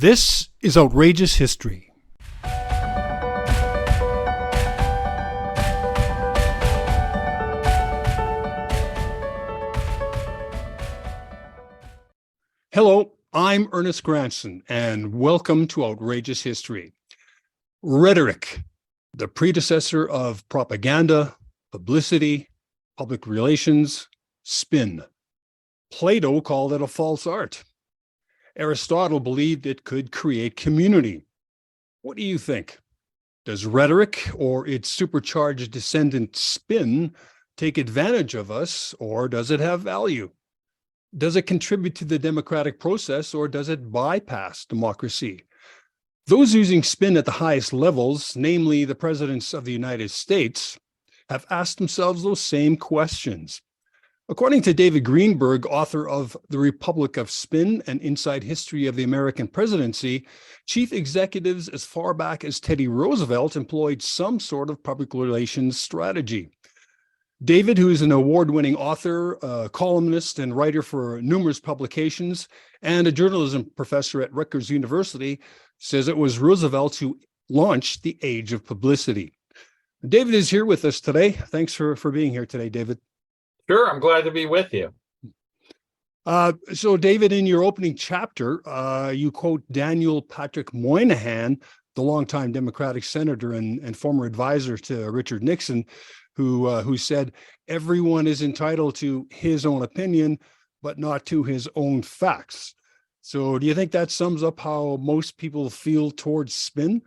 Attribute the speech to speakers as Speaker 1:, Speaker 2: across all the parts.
Speaker 1: This is Outrageous History. Hello, I'm Ernest Granson, and welcome to Outrageous History. Rhetoric, the predecessor of propaganda, publicity, public relations, spin. Plato called it a false art. Aristotle believed it could create community. What do you think? Does rhetoric or its supercharged descendant spin take advantage of us, or does it have value? Does it contribute to the democratic process, or does it bypass democracy? Those using spin at the highest levels, namely the presidents of the United States, have asked themselves those same questions. According to David Greenberg, author of The Republic of Spin, An Inside History of the American Presidency, chief executives as far back as Teddy Roosevelt employed some sort of public relations strategy. David, who is an award-winning author, columnist, and writer for numerous publications, and a journalism professor at Rutgers University, says it was Roosevelt who launched the age of publicity. David is here with us today. Thanks for being here today, David.
Speaker 2: Sure, I'm glad to be with you.
Speaker 1: So, David, in your opening chapter, you quote Daniel Patrick Moynihan, the longtime Democratic senator and former advisor to Richard Nixon, who said, "Everyone is entitled to his own opinion, but not to his own facts." So, do you think that sums up how most people feel towards spin?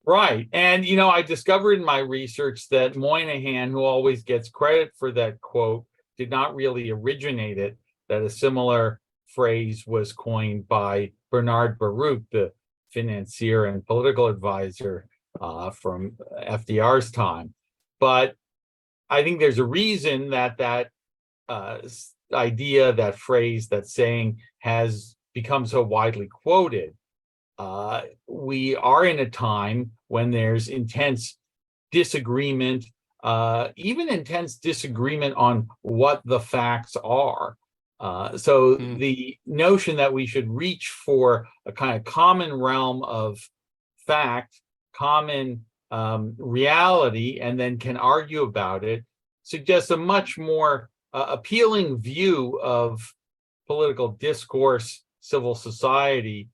Speaker 2: Right. And, I discovered in my research that Moynihan, who always gets credit for that quote, did not really originate it, that a similar phrase was coined by Bernard Baruch, the financier and political advisor from FDR's time. But I think there's a reason that idea, that phrase, that saying has become so widely quoted. We are in a time when there's intense disagreement, even intense disagreement on what the facts are. The notion that we should reach for a kind of common realm of fact, common reality, and then can argue about it, suggests a much more appealing view of political discourse, civil society,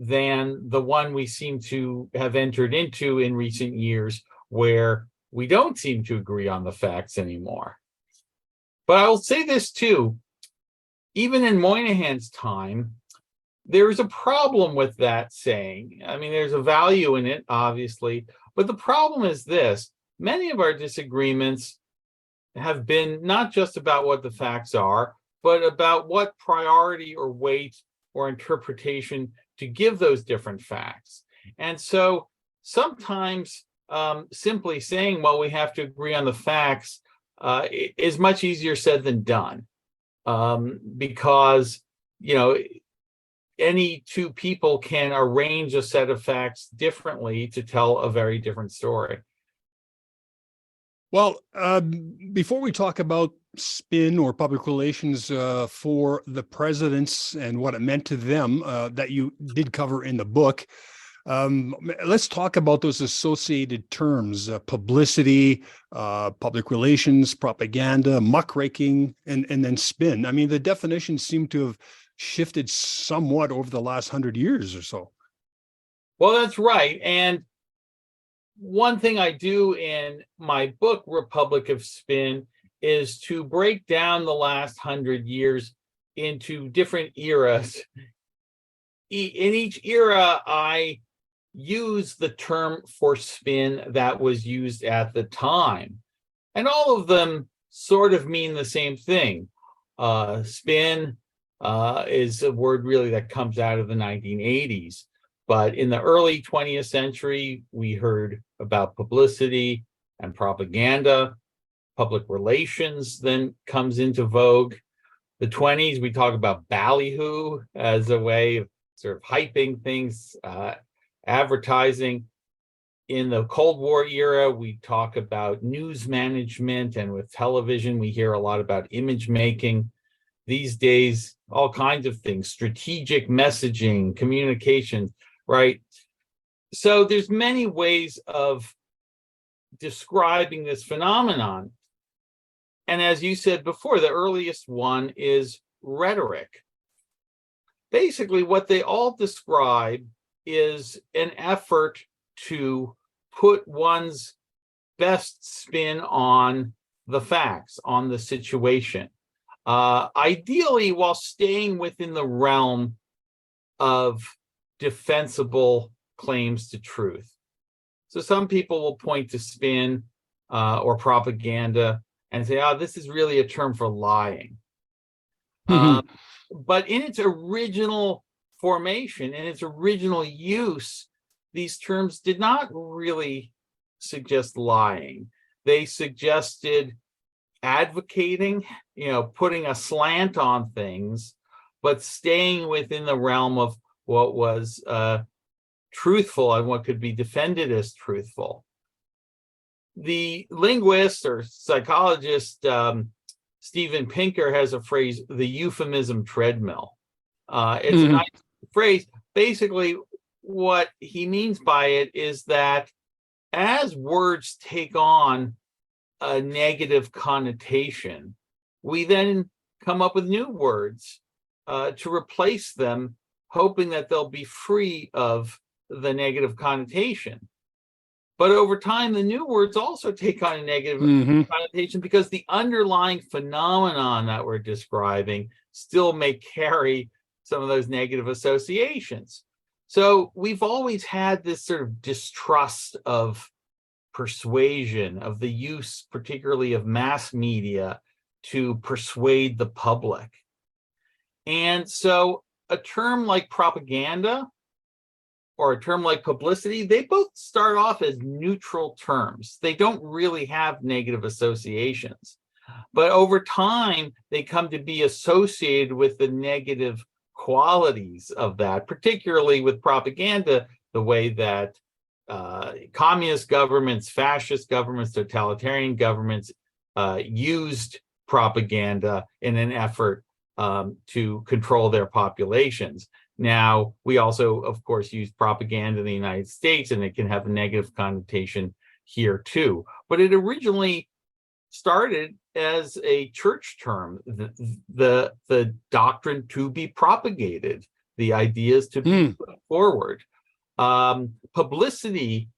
Speaker 2: than the one we seem to have entered into in recent years, where we don't seem to agree on the facts anymore. But I'll say this too, even in Moynihan's time, there's a problem with that saying. I mean, there's a value in it, obviously, but the problem is this: many of our disagreements have been not just about what the facts are, but about what priority or weight or interpretation to give those different facts. And so sometimes simply saying, well, we have to agree on the facts is much easier said than done, because, any two people can arrange a set of facts differently to tell a very different story.
Speaker 1: Well, before we talk about spin or public relations for the presidents and what it meant to them that you did cover in the book, let's talk about those associated terms: publicity, public relations, propaganda, muckraking, and then spin. I mean, the definitions seem to have shifted somewhat over the last 100 years or so.
Speaker 2: Well, that's right. And one thing I do in my book, Republic of Spin, is to break down the last 100 years into different eras. In each era, I use the term for spin that was used at the time. And all of them sort of mean the same thing. Spin is a word really that comes out of the 1980s. But in the early 20th century, we heard about publicity and propaganda. Public relations then comes into vogue. The 20s, we talk about ballyhoo as a way of sort of hyping things, advertising. In the Cold War era, we talk about news management, and with television, we hear a lot about image making. these days, all kinds of things, strategic messaging, communication, right? So there's many ways of describing this phenomenon. And as you said before, the earliest one is rhetoric. Basically, what they all describe is an effort to put one's best spin on the facts, on the situation, ideally while staying within the realm of defensible claims to truth. So some people will point to spin or propaganda and say, oh, this is really a term for lying. But in its original formation, in its original use, these terms did not really suggest lying. They suggested advocating, putting a slant on things, but staying within the realm of what was truthful and what could be defended as truthful. The linguist or psychologist Steven Pinker has a phrase, the euphemism treadmill. It's a nice phrase. Basically, what he means by it is that as words take on a negative connotation, we then come up with new words to replace them, hoping that they'll be free of the negative connotation. But over time, the new words also take on a negative connotation because the underlying phenomenon that we're describing still may carry some of those negative associations. So we've always had this sort of distrust of persuasion, of the use, particularly of mass media, to persuade the public. And so a term like propaganda or a term like publicity, they both start off as neutral terms. They don't really have negative associations. But over time, they come to be associated with the negative qualities of that, particularly with propaganda, the way that communist governments, fascist governments, totalitarian governments used propaganda in an effort to control their populations. Now, we also, of course, use propaganda in the United States, and it can have a negative connotation here too. But it originally started as a church term, the doctrine to be propagated, the ideas to be put forward. Publicity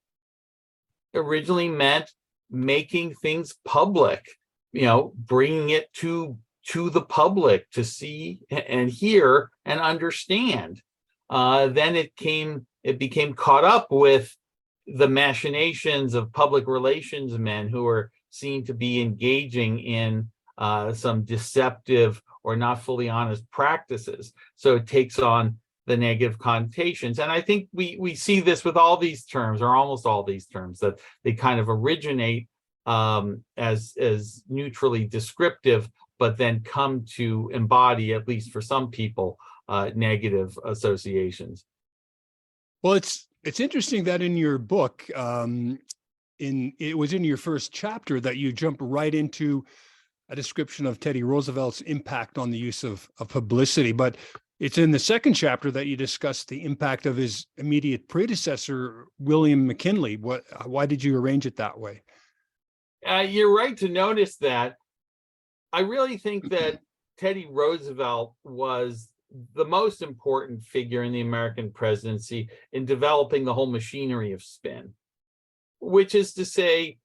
Speaker 2: originally meant making things public, bringing it to the public to see and hear and understand. Then it became caught up with the machinations of public relations men who are seen to be engaging in some deceptive or not fully honest practices. So it takes on the negative connotations. And I think we see this with all these terms, or almost all these terms, that they kind of originate as neutrally descriptive, but then come to embody, at least for some people, negative associations.
Speaker 1: Well, it's interesting that in your book, it was in your first chapter that you jump right into a description of Teddy Roosevelt's impact on the use of publicity. But it's in the second chapter that you discuss the impact of his immediate predecessor, William McKinley. Why did you arrange it that way?
Speaker 2: You're right to notice that. I really think that Teddy Roosevelt was the most important figure in the American presidency in developing the whole machinery of spin, which is to say,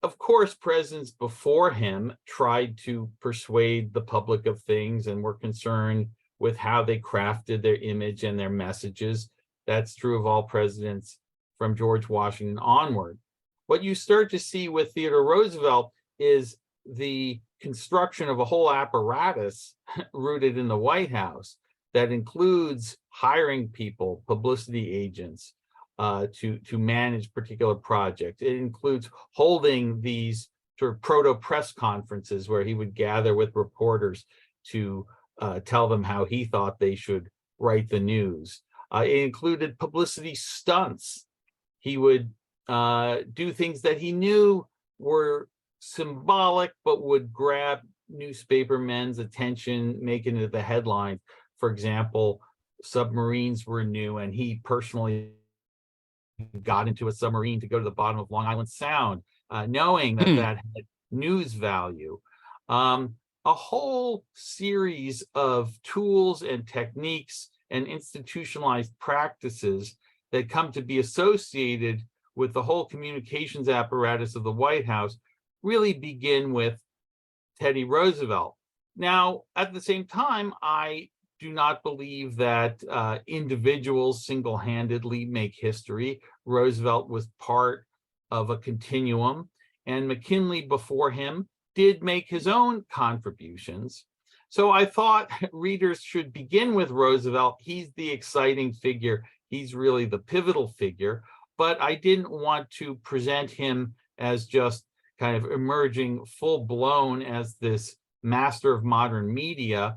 Speaker 2: of course, presidents before him tried to persuade the public of things and were concerned with how they crafted their image and their messages. That's true of all presidents from George Washington onward. What you start to see with Theodore Roosevelt is the construction of a whole apparatus rooted in the White House that includes hiring people, publicity agents, to manage particular projects. It includes holding these sort of proto press conferences where he would gather with reporters to tell them how he thought they should write the news. It included publicity stunts. He would do things that he knew were symbolic, but would grab newspapermen's attention, making it the headlines. For example, submarines were new, and he personally got into a submarine to go to the bottom of Long Island Sound, knowing that that had news value. A whole series of tools and techniques and institutionalized practices that come to be associated with the whole communications apparatus of the White House really begin with Teddy Roosevelt. Now, at the same time, I do not believe that individuals single-handedly make history. Roosevelt was part of a continuum, and McKinley before him did make his own contributions. So I thought readers should begin with Roosevelt. He's the exciting figure. He's really the pivotal figure, but I didn't want to present him as just kind of emerging full-blown as this master of modern media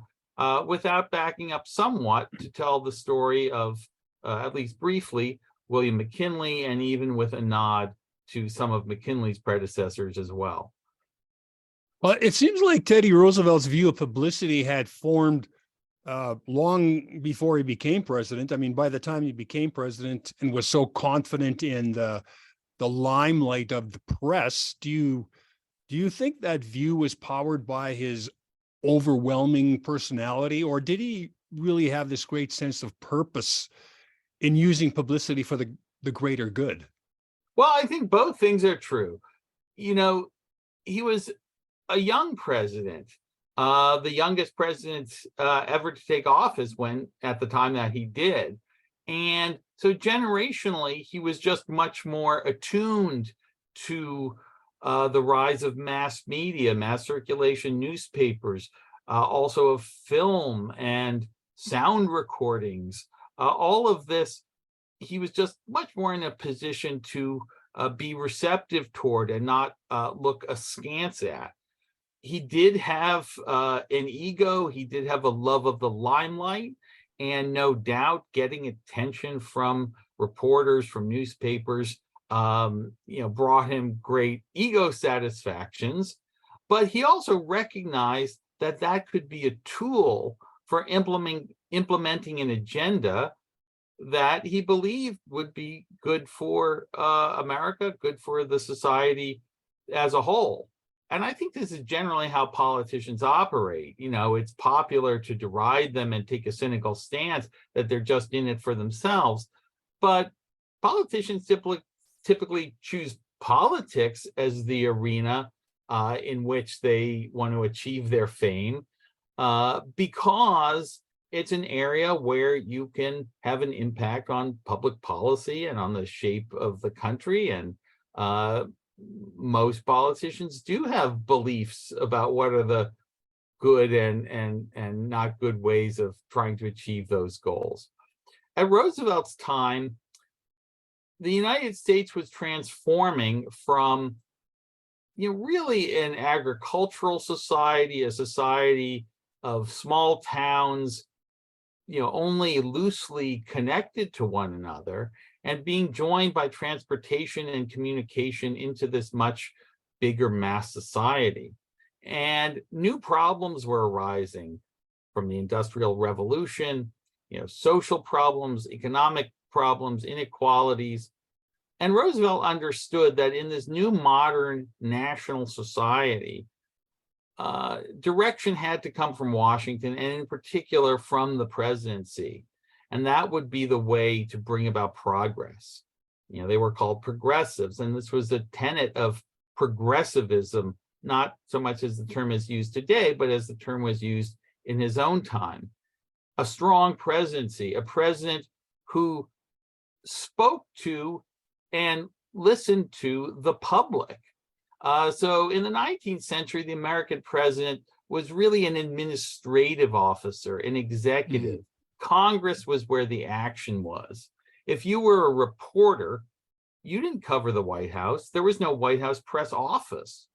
Speaker 2: without backing up somewhat to tell the story of, at least briefly, William McKinley, and even with a nod to some of McKinley's predecessors as well.
Speaker 1: Well, it seems like Teddy Roosevelt's view of publicity had formed long before he became president. I mean, by the time he became president and was so confident in the limelight of the press, do you think that view was powered by his overwhelming personality, or did he really have this great sense of purpose in using publicity for the greater good?
Speaker 2: Well, I think both things are true. You know, he was a young president, the youngest president ever to take office at the time that he did. And so generationally, he was just much more attuned to the rise of mass media, mass circulation newspapers, also of film and sound recordings. All of this, he was just much more in a position to be receptive toward and not look askance at. He did have an ego. He did have a love of the limelight, and no doubt getting attention from reporters, from newspapers, brought him great ego satisfactions. But he also recognized that that could be a tool for implementing an agenda that he believed would be good for America, good for the society as a whole. And I think this is generally how politicians operate. You know, it's popular to deride them and take a cynical stance that they're just in it for themselves. But politicians typically choose politics as the arena in which they want to achieve their fame because it's an area where you can have an impact on public policy and on the shape of the country. And most politicians do have beliefs about what are the good and not good ways of trying to achieve those goals. At Roosevelt's time, the United States was transforming from, really an agricultural society, a society of small towns, only loosely connected to one another, and being joined by transportation and communication into this much bigger mass society. And new problems were arising from the Industrial Revolution, social problems, economic problems, inequalities. And Roosevelt understood that in this new modern national society, direction had to come from Washington, and in particular from the presidency. And that would be the way to bring about progress. They were called progressives, and this was a tenet of progressivism, not so much as the term is used today, but as the term was used in his own time. A strong presidency, a president who spoke to and listened to the public. So in the 19th century, the American president was really an administrative officer, an executive. Congress was where the action was. If you were a reporter, you didn't cover the White House. There was no White House press office.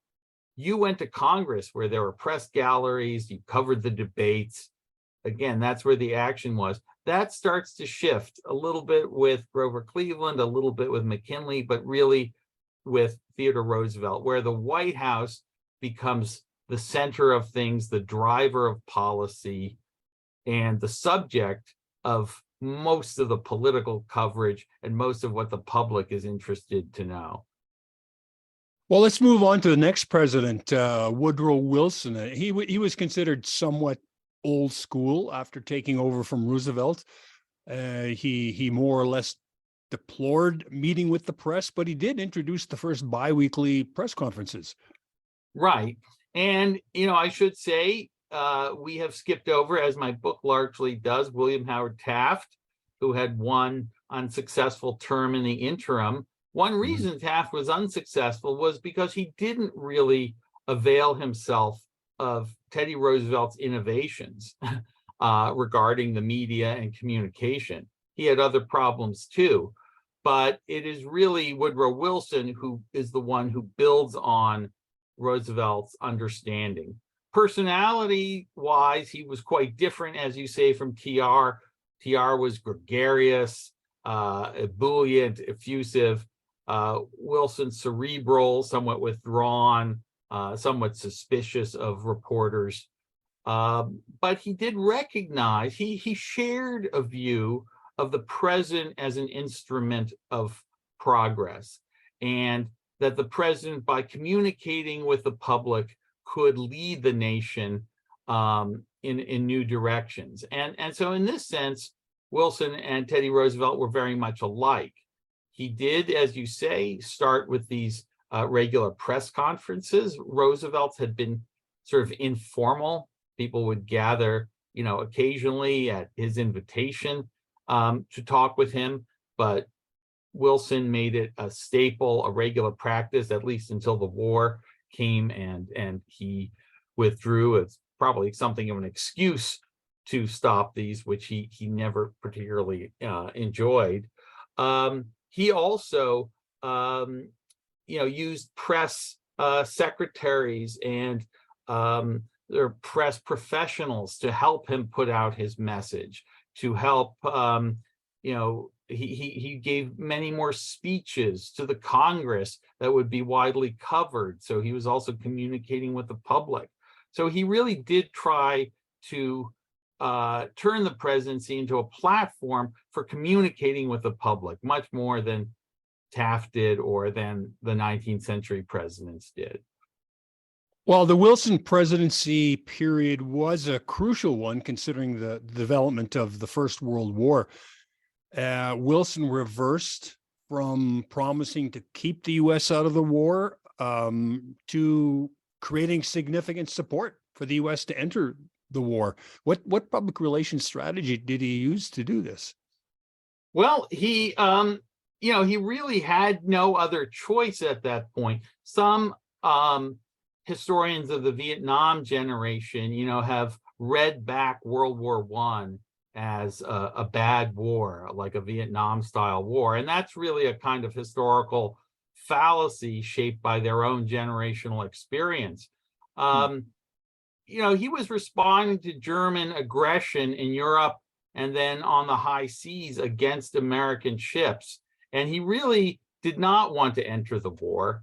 Speaker 2: You went to Congress where there were press galleries, you covered the debates. Again, that's where the action was. That starts to shift a little bit with Grover Cleveland, a little bit with McKinley, but really with Theodore Roosevelt, where the White House becomes the center of things, the driver of policy, and the subject of most of the political coverage and most of what the public is interested to know.
Speaker 1: Well, let's move on to the next president, Woodrow Wilson. He was considered somewhat old school after taking over from Roosevelt. He more or less deplored meeting with the press, but he did introduce the first biweekly press conferences.
Speaker 2: Right. And, I should say, we have skipped over, as my book largely does, William Howard Taft, who had one unsuccessful term in the interim. One reason Taft was unsuccessful was because he didn't really avail himself of Teddy Roosevelt's innovations regarding the media and communication. He had other problems too, but it is really Woodrow Wilson who is the one who builds on Roosevelt's understanding. Personality-wise, he was quite different, as you say, from TR. TR was gregarious, ebullient, effusive. Wilson cerebral, somewhat withdrawn, somewhat suspicious of reporters. But he did recognize, he shared a view of the president as an instrument of progress, and that the president, by communicating with the public, could lead the nation in new directions. And so in this sense, Wilson and Teddy Roosevelt were very much alike. He did, as you say, start with these regular press conferences. Roosevelt's had been sort of informal. People would gather, occasionally at his invitation to talk with him, but Wilson made it a staple, a regular practice, at least until the war came and he withdrew. It's probably something of an excuse to stop these, which he never particularly enjoyed. He also, used press secretaries and their press professionals to help him put out his message, to help, he gave many more speeches to the Congress that would be widely covered. So he was also communicating with the public. So he really did try to turn the presidency into a platform for communicating with the public, much more than Taft did or than the 19th century presidents did.
Speaker 1: Well, the Wilson presidency period was a crucial one, considering the development of the First World War. Wilson reversed from promising to keep the U.S. out of the war to creating significant support for the U.S. to enter the war. What public relations strategy did he use to do this?
Speaker 2: Well, he really had no other choice at that point. Some historians of the Vietnam generation, have read back World War I as a bad war, like a Vietnam-style war. And that's really a kind of historical fallacy shaped by their own generational experience. He was responding to German aggression in Europe and then on the high seas against American ships. And he really did not want to enter the war.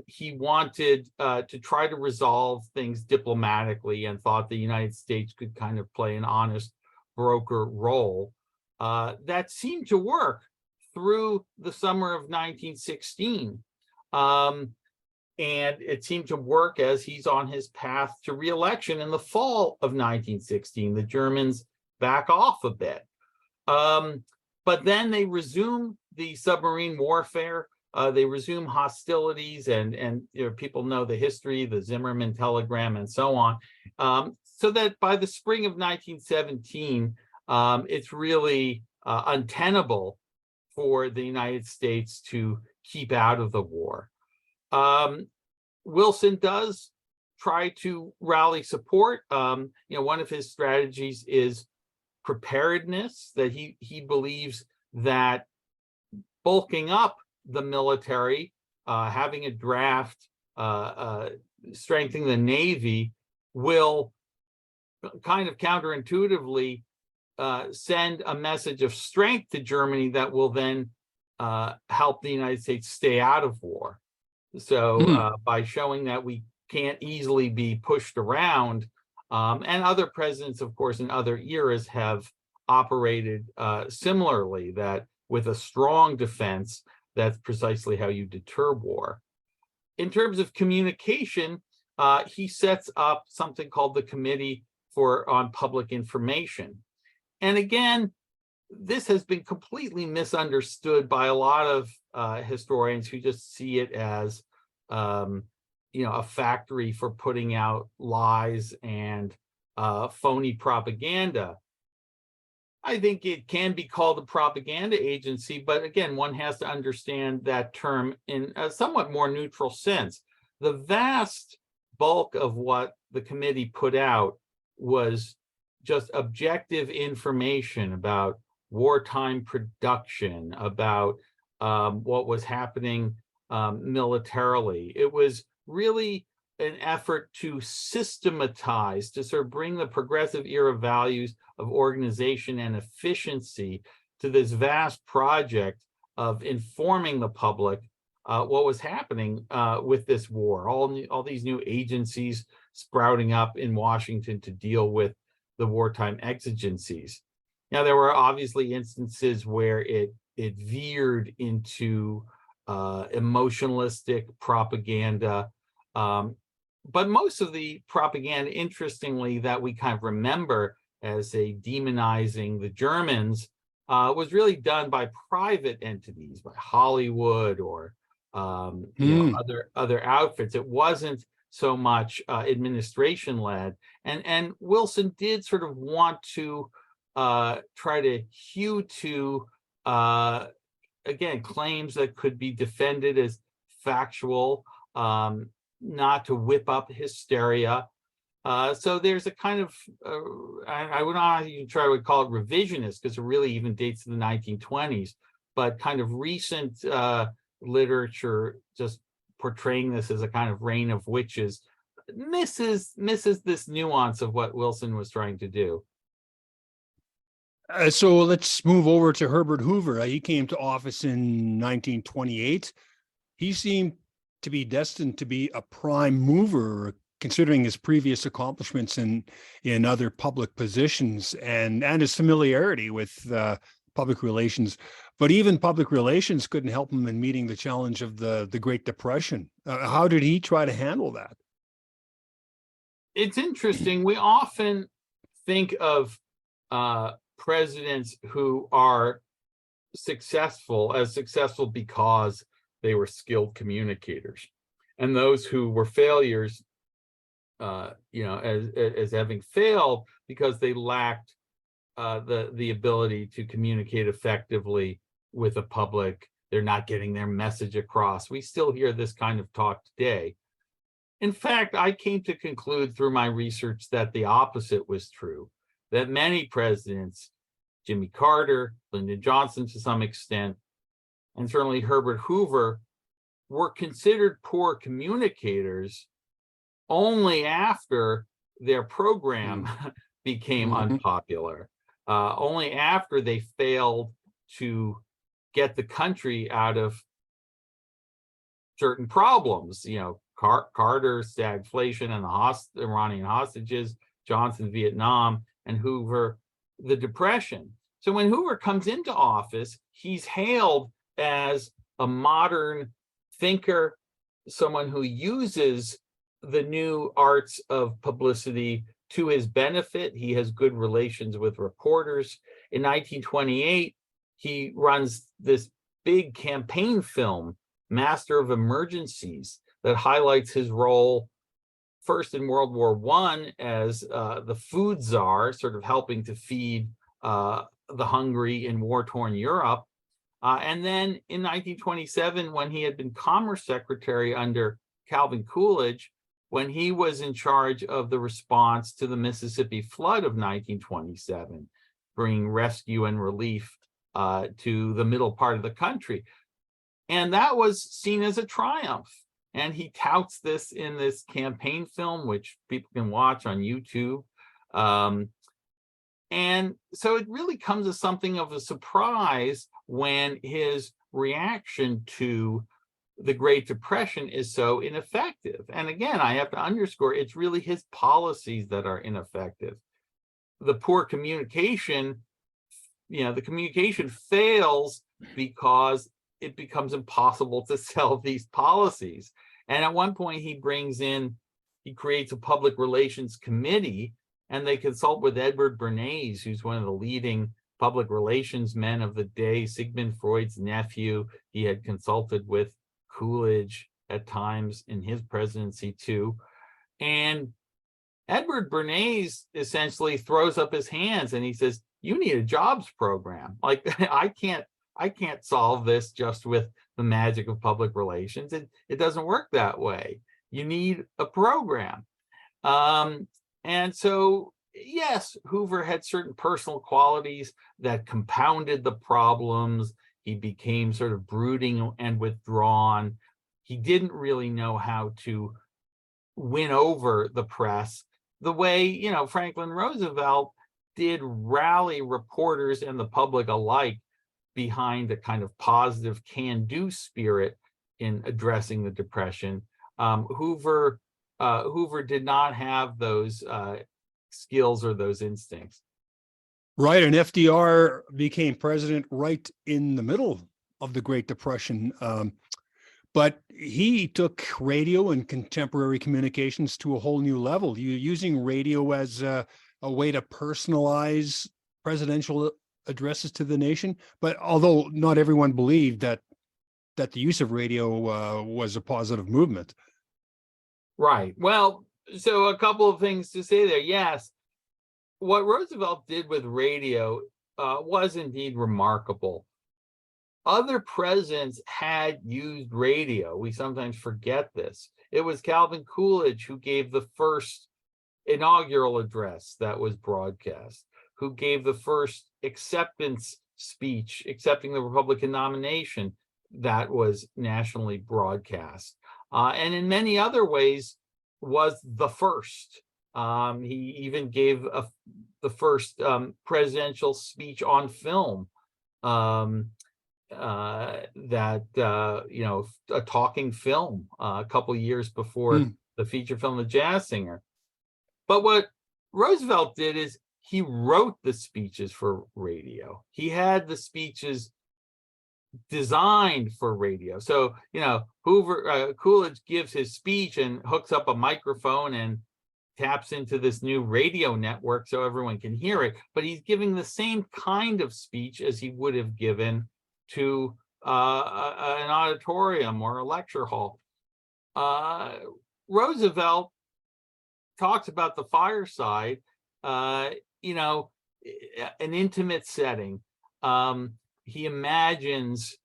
Speaker 2: He wanted to try to resolve things diplomatically and thought the United States could kind of play an honest broker role. That seemed to work through the summer of 1916. And it seemed to work as he's on his path to re-election in the fall of 1916. The Germans back off a bit. But then they resume the submarine warfare. They resume hostilities, and people know the history, the Zimmerman telegram, and so on. So that by the spring of 1917, it's really untenable for the United States to keep out of the war. Wilson does try to rally support. One of his strategies is preparedness, that he believes that bulking up the military, having a draft, strengthening the Navy will kind of counterintuitively send a message of strength to Germany that will then help the United States stay out of war. So by showing that we can't easily be pushed around. And other presidents, of course, in other eras have operated similarly, that with a strong defense, that's precisely how you deter war. In terms of communication, he sets up something called the Committee on Public Information. And again, this has been completely misunderstood by a lot of historians who just see it as a factory for putting out lies and phony propaganda. I think it can be called a propaganda agency, but again, one has to understand that term in a somewhat more neutral sense. The vast bulk of what the committee put out was just objective information about wartime production, about what was happening militarily. It was really an effort to systematize, to sort of bring the progressive era values of organization and efficiency to this vast project of informing the public what was happening with this war. All these new agencies sprouting up in Washington to deal with the wartime exigencies. Now, there were obviously instances where it veered into emotionalistic propaganda. But most of the propaganda, interestingly, that we kind of remember as a demonizing the Germans was really done by private entities, by Hollywood or other outfits. It wasn't so much administration led, and Wilson did sort of want to try to hew to again claims that could be defended as factual, not to whip up hysteria. So there's a kind of, I would not even try to call it revisionist, because it really even dates to the 1920s, but kind of recent literature just portraying this as a kind of reign of witches misses this nuance of what Wilson was trying to do.
Speaker 1: So let's move over to Herbert Hoover. He came to office in 1928. He seemed to be destined to be a prime mover, considering his previous accomplishments in other public positions and his familiarity with public relations. But even public relations couldn't help him in meeting the challenge of the Great Depression. How did he try to handle that?
Speaker 2: It's interesting. We often think of presidents who are successful because they were skilled communicators, and those who were failures, as having failed because they lacked the ability to communicate effectively with the public. They're not getting their message across. We still hear this kind of talk today. In fact, I came to conclude through my research that the opposite was true, that many presidents, Jimmy Carter, Lyndon Johnson to some extent, and certainly Herbert Hoover, were considered poor communicators only after their program became unpopular, only after they failed to get the country out of certain problems. Carter, stagflation and the Iranian hostages, Johnson, Vietnam, and Hoover, the Depression. So when Hoover comes into office, he's hailed as a modern thinker, someone who uses the new arts of publicity to his benefit. He has good relations with reporters. In 1928, he runs this big campaign film, Master of Emergencies, that highlights his role first in World War I as the food czar, sort of helping to feed the hungry in war-torn Europe. And then in 1927, when he had been Commerce Secretary under Calvin Coolidge, when he was in charge of the response to the Mississippi flood of 1927, bringing rescue and relief to the middle part of the country. And that was seen as a triumph. And he touts this in this campaign film, which people can watch on YouTube. And so it really comes as something of a surprise when his reaction to the Great Depression is so ineffective. And again, I have to underscore, it's really his policies that are ineffective. The poor communication, the communication fails because it becomes impossible to sell these policies. And at one point he creates a public relations committee, and they consult with Edward Bernays, who's one of the leading public relations men of the day, Sigmund Freud's nephew. He had consulted with Coolidge at times in his presidency too. And Edward Bernays essentially throws up his hands and he says, you need a jobs program. Like, I can't solve this just with the magic of public relations. It doesn't work that way. You need a program. And so, yes, Hoover had certain personal qualities that compounded the problems. He became sort of brooding and withdrawn. He didn't really know how to win over the press the way, Franklin Roosevelt did rally reporters and the public alike behind a kind of positive can-do spirit in addressing the Depression. Hoover did not have those skills or those instincts.
Speaker 1: Right, and FDR became president right in the middle of the Great Depression. But he took radio and contemporary communications to a whole new level, using radio as a way to personalize presidential addresses to the nation. But although not everyone believed that the use of radio was a positive movement.
Speaker 2: Right. Well, so a couple of things to say there. Yes, what Roosevelt did with radio was indeed remarkable. Other presidents had used radio. We sometimes forget this. It was Calvin Coolidge who gave the first inaugural address that was broadcast, who gave the first acceptance speech accepting the Republican nomination that was nationally broadcast. And in many other ways was the first. He even gave the first presidential speech on film, a talking film a couple years before the feature film, The Jazz Singer. But what Roosevelt did is he wrote the speeches for radio. He had the speeches designed for radio. So, Coolidge gives his speech and hooks up a microphone and taps into this new radio network so everyone can hear it. But he's giving the same kind of speech as he would have given to an auditorium or a lecture hall. Roosevelt talks about the fireside, an intimate setting. He imagines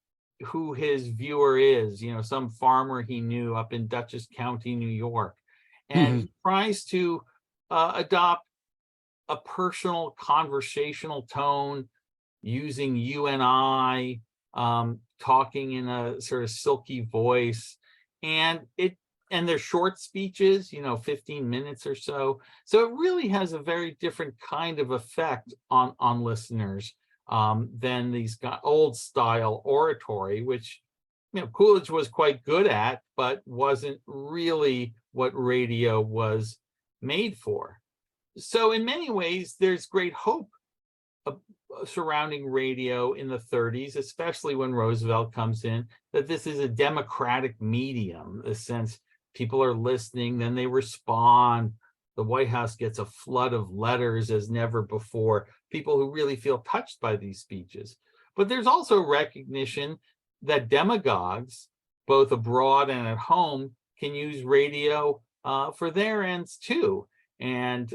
Speaker 2: who his viewer is, some farmer he knew up in Dutchess County, New York, and he tries to adopt a personal conversational tone using you and I, talking in a sort of silky voice, and they're short speeches, 15 minutes or so. So it really has a very different kind of effect on listeners than these old style oratory, which Coolidge was quite good at, but wasn't really what radio was made for. So in many ways, there's great hope surrounding radio in the 30s, especially when Roosevelt comes in, that this is a democratic medium, the sense people are listening, then they respond. The White House gets a flood of letters as never before, people who really feel touched by these speeches. But there's also recognition that demagogues, both abroad and at home, can use radio for their ends too. And,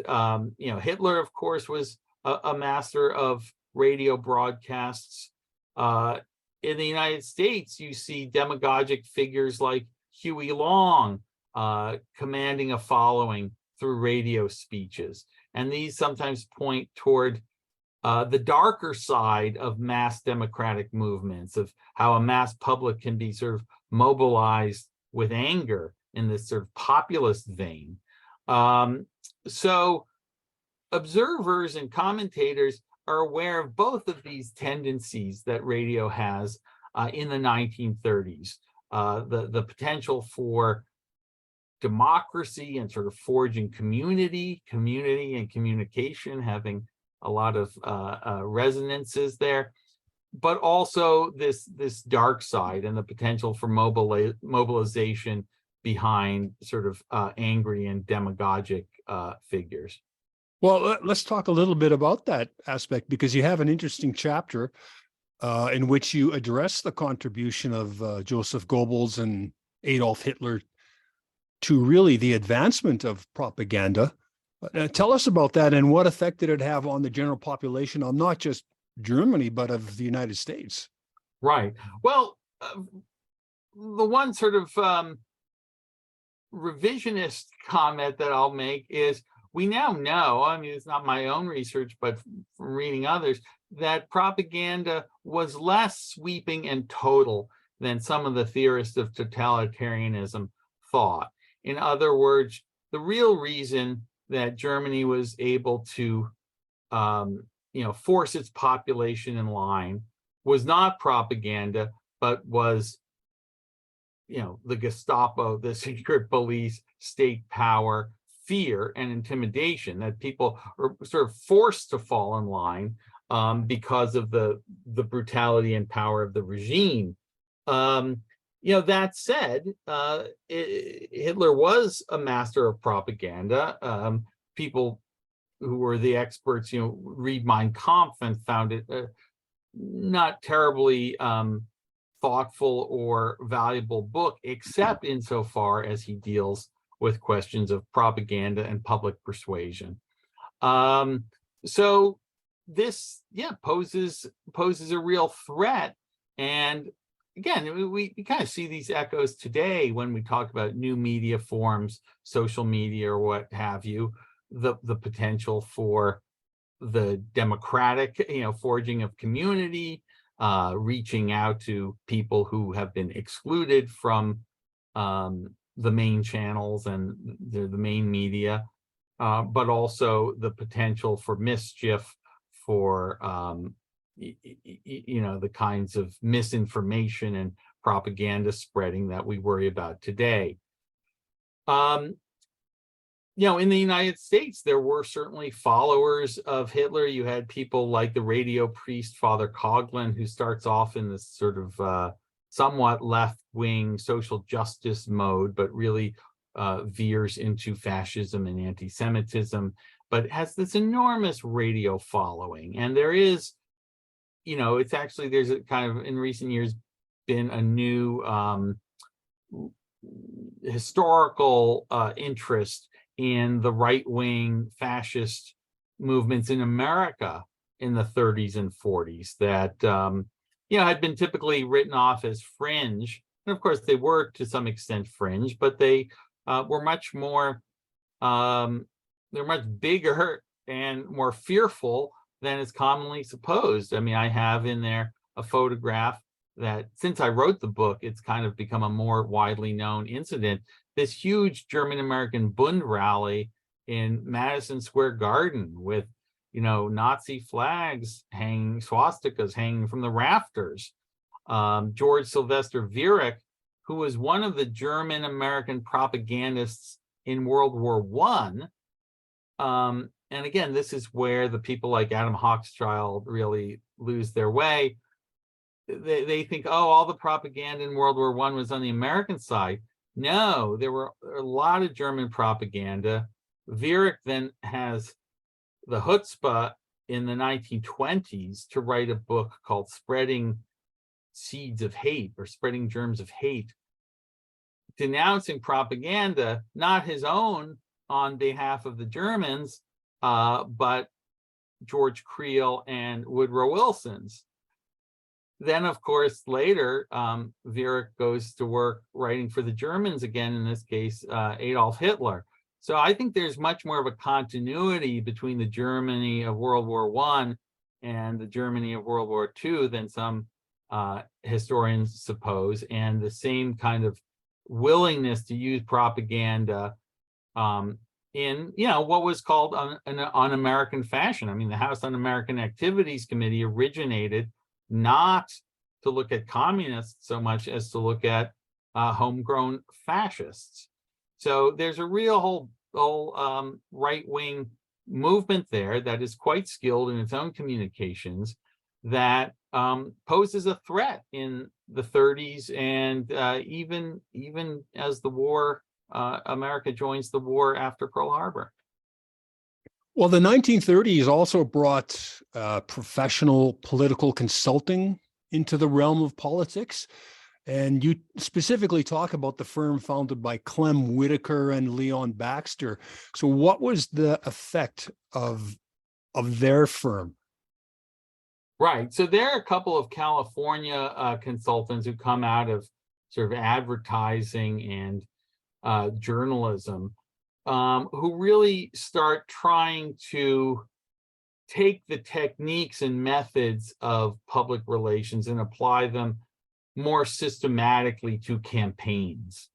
Speaker 2: Hitler, of course, was a master of radio broadcasts. In the United States, you see demagogic figures like Huey Long commanding a following through radio speeches. And these sometimes point toward the darker side of mass democratic movements, of how a mass public can be sort of mobilized with anger in this sort of populist vein. So observers and commentators are aware of both of these tendencies that radio has in the 1930s. the potential for democracy and sort of forging community and communication, having a lot of resonances there, but also this dark side and the potential for mobilization behind sort of angry and demagogic figures.
Speaker 1: Well, let's talk a little bit about that aspect, because you have an interesting chapter in which you address the contribution of Joseph Goebbels and Adolf Hitler to really the advancement of propaganda. Tell us about that, and what effect did it have on the general population of not just Germany, but of the United States?
Speaker 2: Right. Well, the one sort of revisionist comment that I'll make is, we now know, I mean, it's not my own research, but from reading others, that propaganda was less sweeping and total than some of the theorists of totalitarianism thought. In other words, the real reason that Germany was able to, force its population in line was not propaganda, but was, the Gestapo, the secret police, state power, fear and intimidation, that people are sort of forced to fall in line because of the brutality and power of the regime. That said, Hitler was a master of propaganda. People who were the experts, read Mein Kampf and found it not terribly thoughtful or valuable book, except insofar as he deals with questions of propaganda and public persuasion. So this, poses a real threat. And again, we kind of see these echoes today when we talk about new media forms, social media or what have you, the potential for the democratic, forging of community, reaching out to people who have been excluded from the main channels and the main media, but also the potential for mischief, for the kinds of misinformation and propaganda spreading that we worry about today. In the United States, there were certainly followers of Hitler. You had people like the radio priest, Father Coughlin, who starts off in this sort of somewhat left-wing social justice mode, but really veers into fascism and anti-Semitism, but has this enormous radio following. And there is, there's a kind of, in recent years, been a new historical interest in the right-wing fascist movements in America in the 30s and 40s that, had been typically written off as fringe. And of course, they were to some extent fringe, but they were much more, they're much bigger and more fearful than is commonly supposed. I mean, I have in there a photograph that, since I wrote the book, it's kind of become a more widely known incident. This huge German-American Bund rally in Madison Square Garden with, Nazi flags hanging, swastikas hanging from the rafters. George Sylvester Viereck, who was one of the German-American propagandists in World War I. And again, this is where the people like Adam Hochschild really lose their way. They think, all the propaganda in World War I was on the American side. No, there were a lot of German propaganda. Viereck then has the chutzpah in the 1920s to write a book called Spreading Seeds of Hate, or Spreading Germs of Hate, denouncing propaganda, not his own on behalf of the Germans, but George Creel and Woodrow Wilson's. Then, of course, later, Viereck goes to work writing for the Germans again, in this case, Adolf Hitler. So I think there's much more of a continuity between the Germany of World War I and the Germany of World War II than some historians suppose, and the same kind of willingness to use propaganda in, what was called an un-American fashion. I mean, the House Un-American Activities Committee originated not to look at communists so much as to look at homegrown fascists. So there's a real whole right-wing movement there that is quite skilled in its own communications that poses a threat in the 30s and even as the war, America joins the war after Pearl Harbor.
Speaker 1: Well, the 1930s also brought professional political consulting into the realm of politics. And you specifically talk about the firm founded by Clem Whitaker and Leon Baxter. So what was the effect of their firm?
Speaker 2: Right. So there are a couple of California consultants who come out of sort of advertising and journalism who really start trying to take the techniques and methods of public relations and apply them more systematically to campaigns.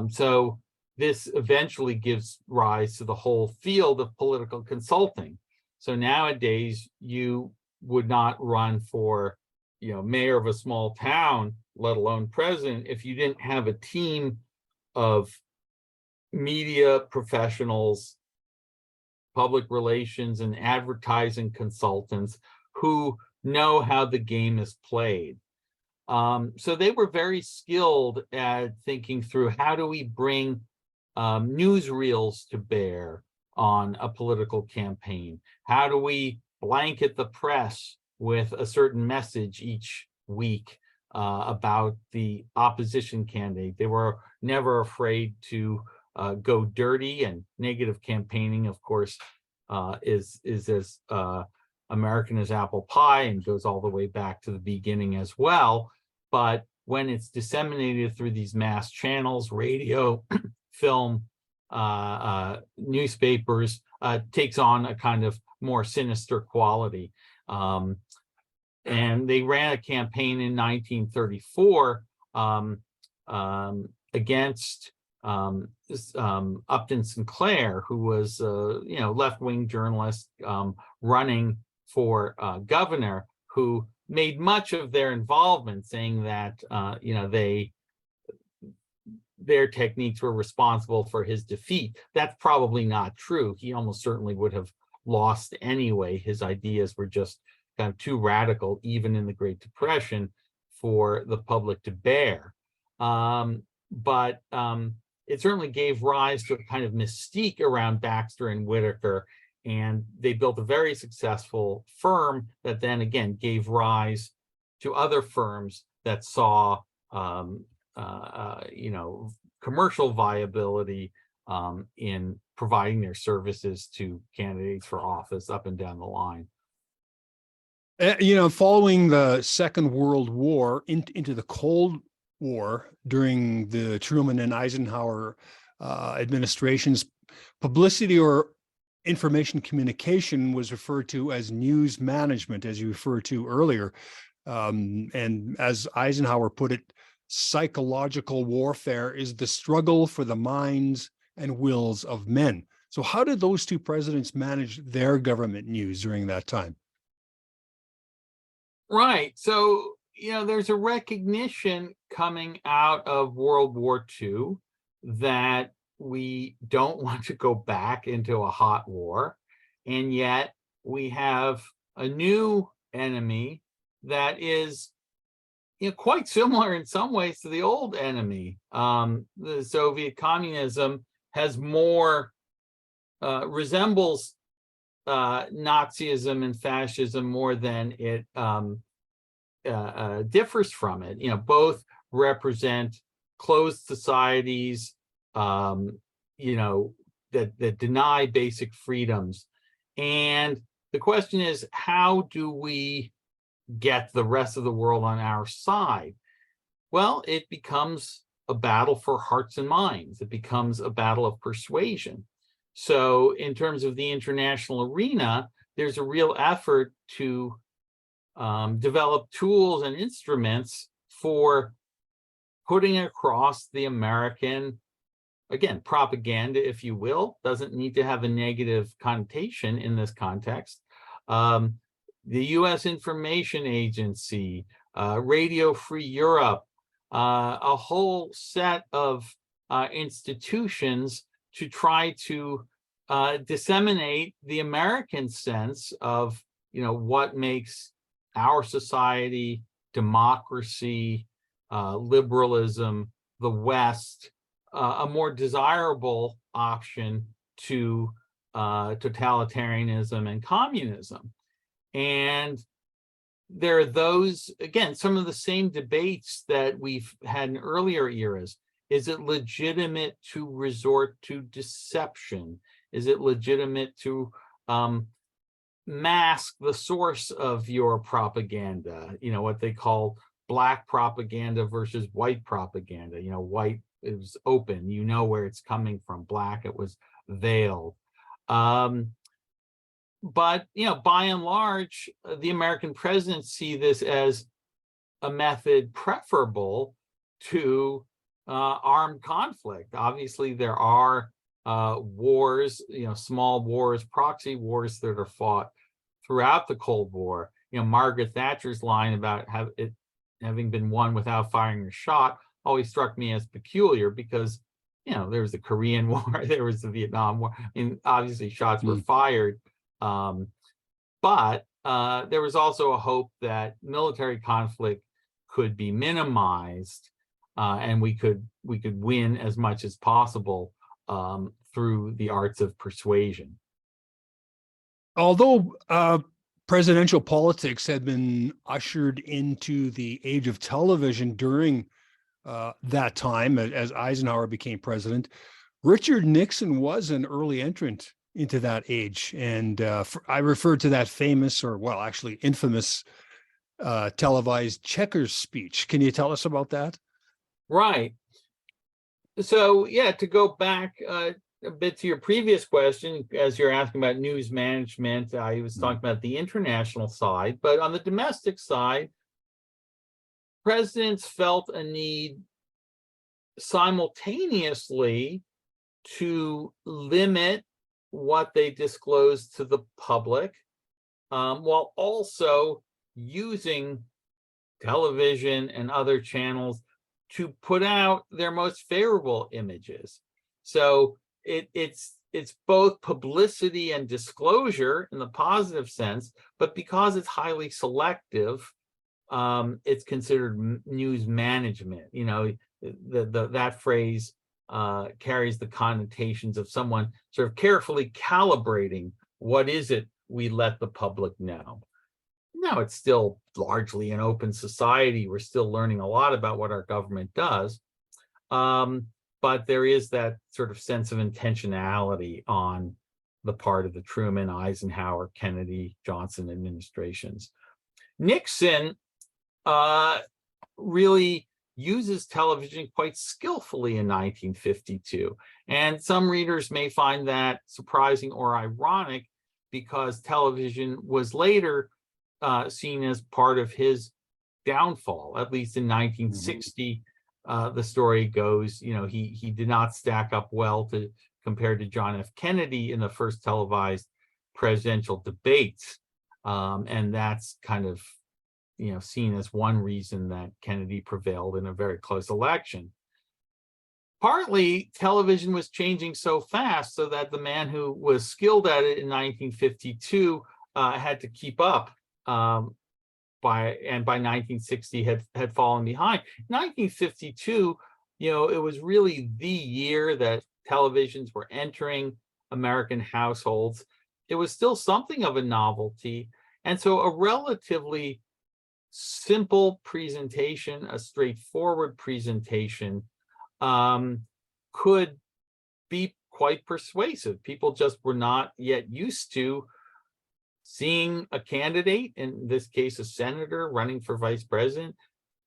Speaker 2: So this eventually gives rise to the whole field of political consulting. So nowadays, you would not run for, mayor of a small town, let alone president, if you didn't have a team of media professionals, public relations and advertising consultants who know how the game is played. So they were very skilled at thinking through how do we bring newsreels to bear on a political campaign? How do we blanket the press with a certain message each week about the opposition candidate? They were never afraid to go dirty, and negative campaigning, of course, is as American as apple pie and goes all the way back to the beginning as well. But when it's disseminated through these mass channels, radio, film, newspapers, takes on a kind of more sinister quality. And they ran a campaign in 1934 against Upton Sinclair, who was left-wing journalist running for governor, who made much of their involvement saying that their techniques were responsible for his defeat. That's probably not true. He almost certainly would have lost anyway. His ideas were just kind of too radical, even in the Great Depression, for the public to bear. But it certainly gave rise to a kind of mystique around Baxter and Whitaker, and they built a very successful firm that then again gave rise to other firms that saw commercial viability in providing their services to candidates for office up and down the line.
Speaker 1: Following the Second World War into the Cold War during the Truman and Eisenhower administrations, publicity or information communication was referred to as news management, as you referred to earlier. And as Eisenhower put it, psychological warfare is the struggle for the minds and wills of men. So how did those two presidents manage their government news during that time?
Speaker 2: Right. So, there's a recognition coming out of World War II that we don't want to go back into a hot war. And yet we have a new enemy that is quite similar in some ways to the old enemy. The Soviet communism has more, resembles Nazism and fascism more than it differs from it. Both represent closed societies, that deny basic freedoms. And the question is, how do we get the rest of the world on our side? Well, it becomes a battle for hearts and minds. It becomes a battle of persuasion. So in terms of the international arena, there's a real effort to develop tools and instruments for putting across the American, again, propaganda, if you will. Doesn't need to have a negative connotation in this context. The U.S. Information Agency, Radio Free Europe, a whole set of institutions to try to disseminate the American sense of, what makes our society, democracy, liberalism, the West, a more desirable option to totalitarianism and communism. And there are those, again, some of the same debates that we've had in earlier eras. Is it legitimate to resort to deception? Is it legitimate to mask the source of your propaganda? What they call black propaganda versus white propaganda. White, it was open, where it's coming from. Black, it was veiled. But, by and large, the American presidents see this as a method preferable to armed conflict. Obviously, there are wars, small wars, proxy wars that are fought throughout the Cold War. Margaret Thatcher's line about having been won without firing a shot always struck me as peculiar because, there was the Korean War, there was the Vietnam War. I mean, obviously shots were fired. But there was also a hope that military conflict could be minimized, and we could win as much as possible through the arts of persuasion.
Speaker 1: Although presidential politics had been ushered into the age of television during that time, as Eisenhower became president, Richard Nixon was an early entrant into that age. And I refer to that famous, or well, actually infamous televised checkers speech. Can you tell us about that?
Speaker 2: Right. So, yeah, to go back a bit to your previous question, as you're asking about news management, I was talking about the international side, but on the domestic side, presidents felt a need simultaneously to limit what they disclose to the public, while also using television and other channels to put out their most favorable images. So it's both publicity and disclosure in the positive sense, but because it's highly selective, it's considered news management. That phrase carries the connotations of someone sort of carefully calibrating what is it we let the public know. Now, it's still largely an open society. We're still learning a lot about what our government does. But there is that sort of sense of intentionality on the part of the Truman, Eisenhower, Kennedy, Johnson administrations. Nixon really uses television quite skillfully in 1952. And some readers may find that surprising or ironic because television was later seen as part of his downfall. At least in 1960, the story goes, he did not stack up well compared to John F. Kennedy in the first televised presidential debates. And that's kind of seen as one reason that Kennedy prevailed in a very close election. Partly, television was changing so fast so that the man who was skilled at it in 1952 had to keep up. By 1960 had fallen behind. 1952, it was really the year that televisions were entering American households. It was still something of a novelty, and so a relatively simple presentation, a straightforward presentation, could be quite persuasive. People just were not yet used to seeing a candidate, in this case, a senator running for vice president,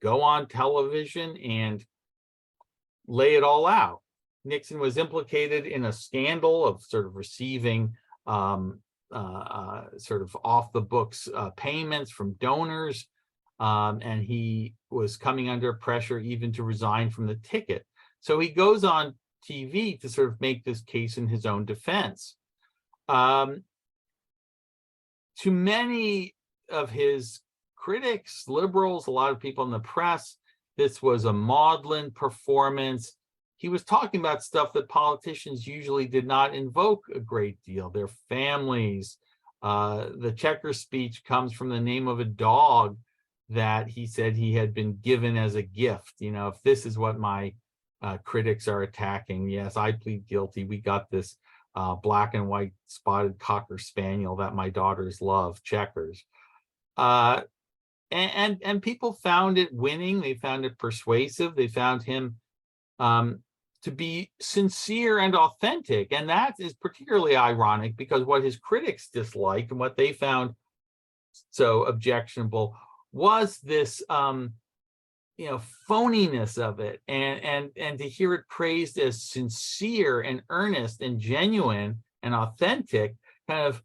Speaker 2: go on television and lay it all out. Nixon was implicated in a scandal of sort of receiving sort of off the books payments from donors. And he was coming under pressure even to resign from the ticket. So he goes on TV to sort of make this case in his own defense. To many of his critics, liberals, a lot of people in the press, this was a maudlin performance. He was talking about stuff that politicians usually did not invoke a great deal, their families. The Chequers speech comes from the name of a dog that he said he had been given as a gift. You know, if this is what my critics are attacking, yes, I plead guilty. We got this black and white spotted cocker spaniel that my daughters love, Chequers. And people found it winning. They found it persuasive. They found him to be sincere and authentic. And that is particularly ironic because what his critics disliked and what they found so objectionable was this phoniness of it, and to hear it praised as sincere and earnest and genuine and authentic kind of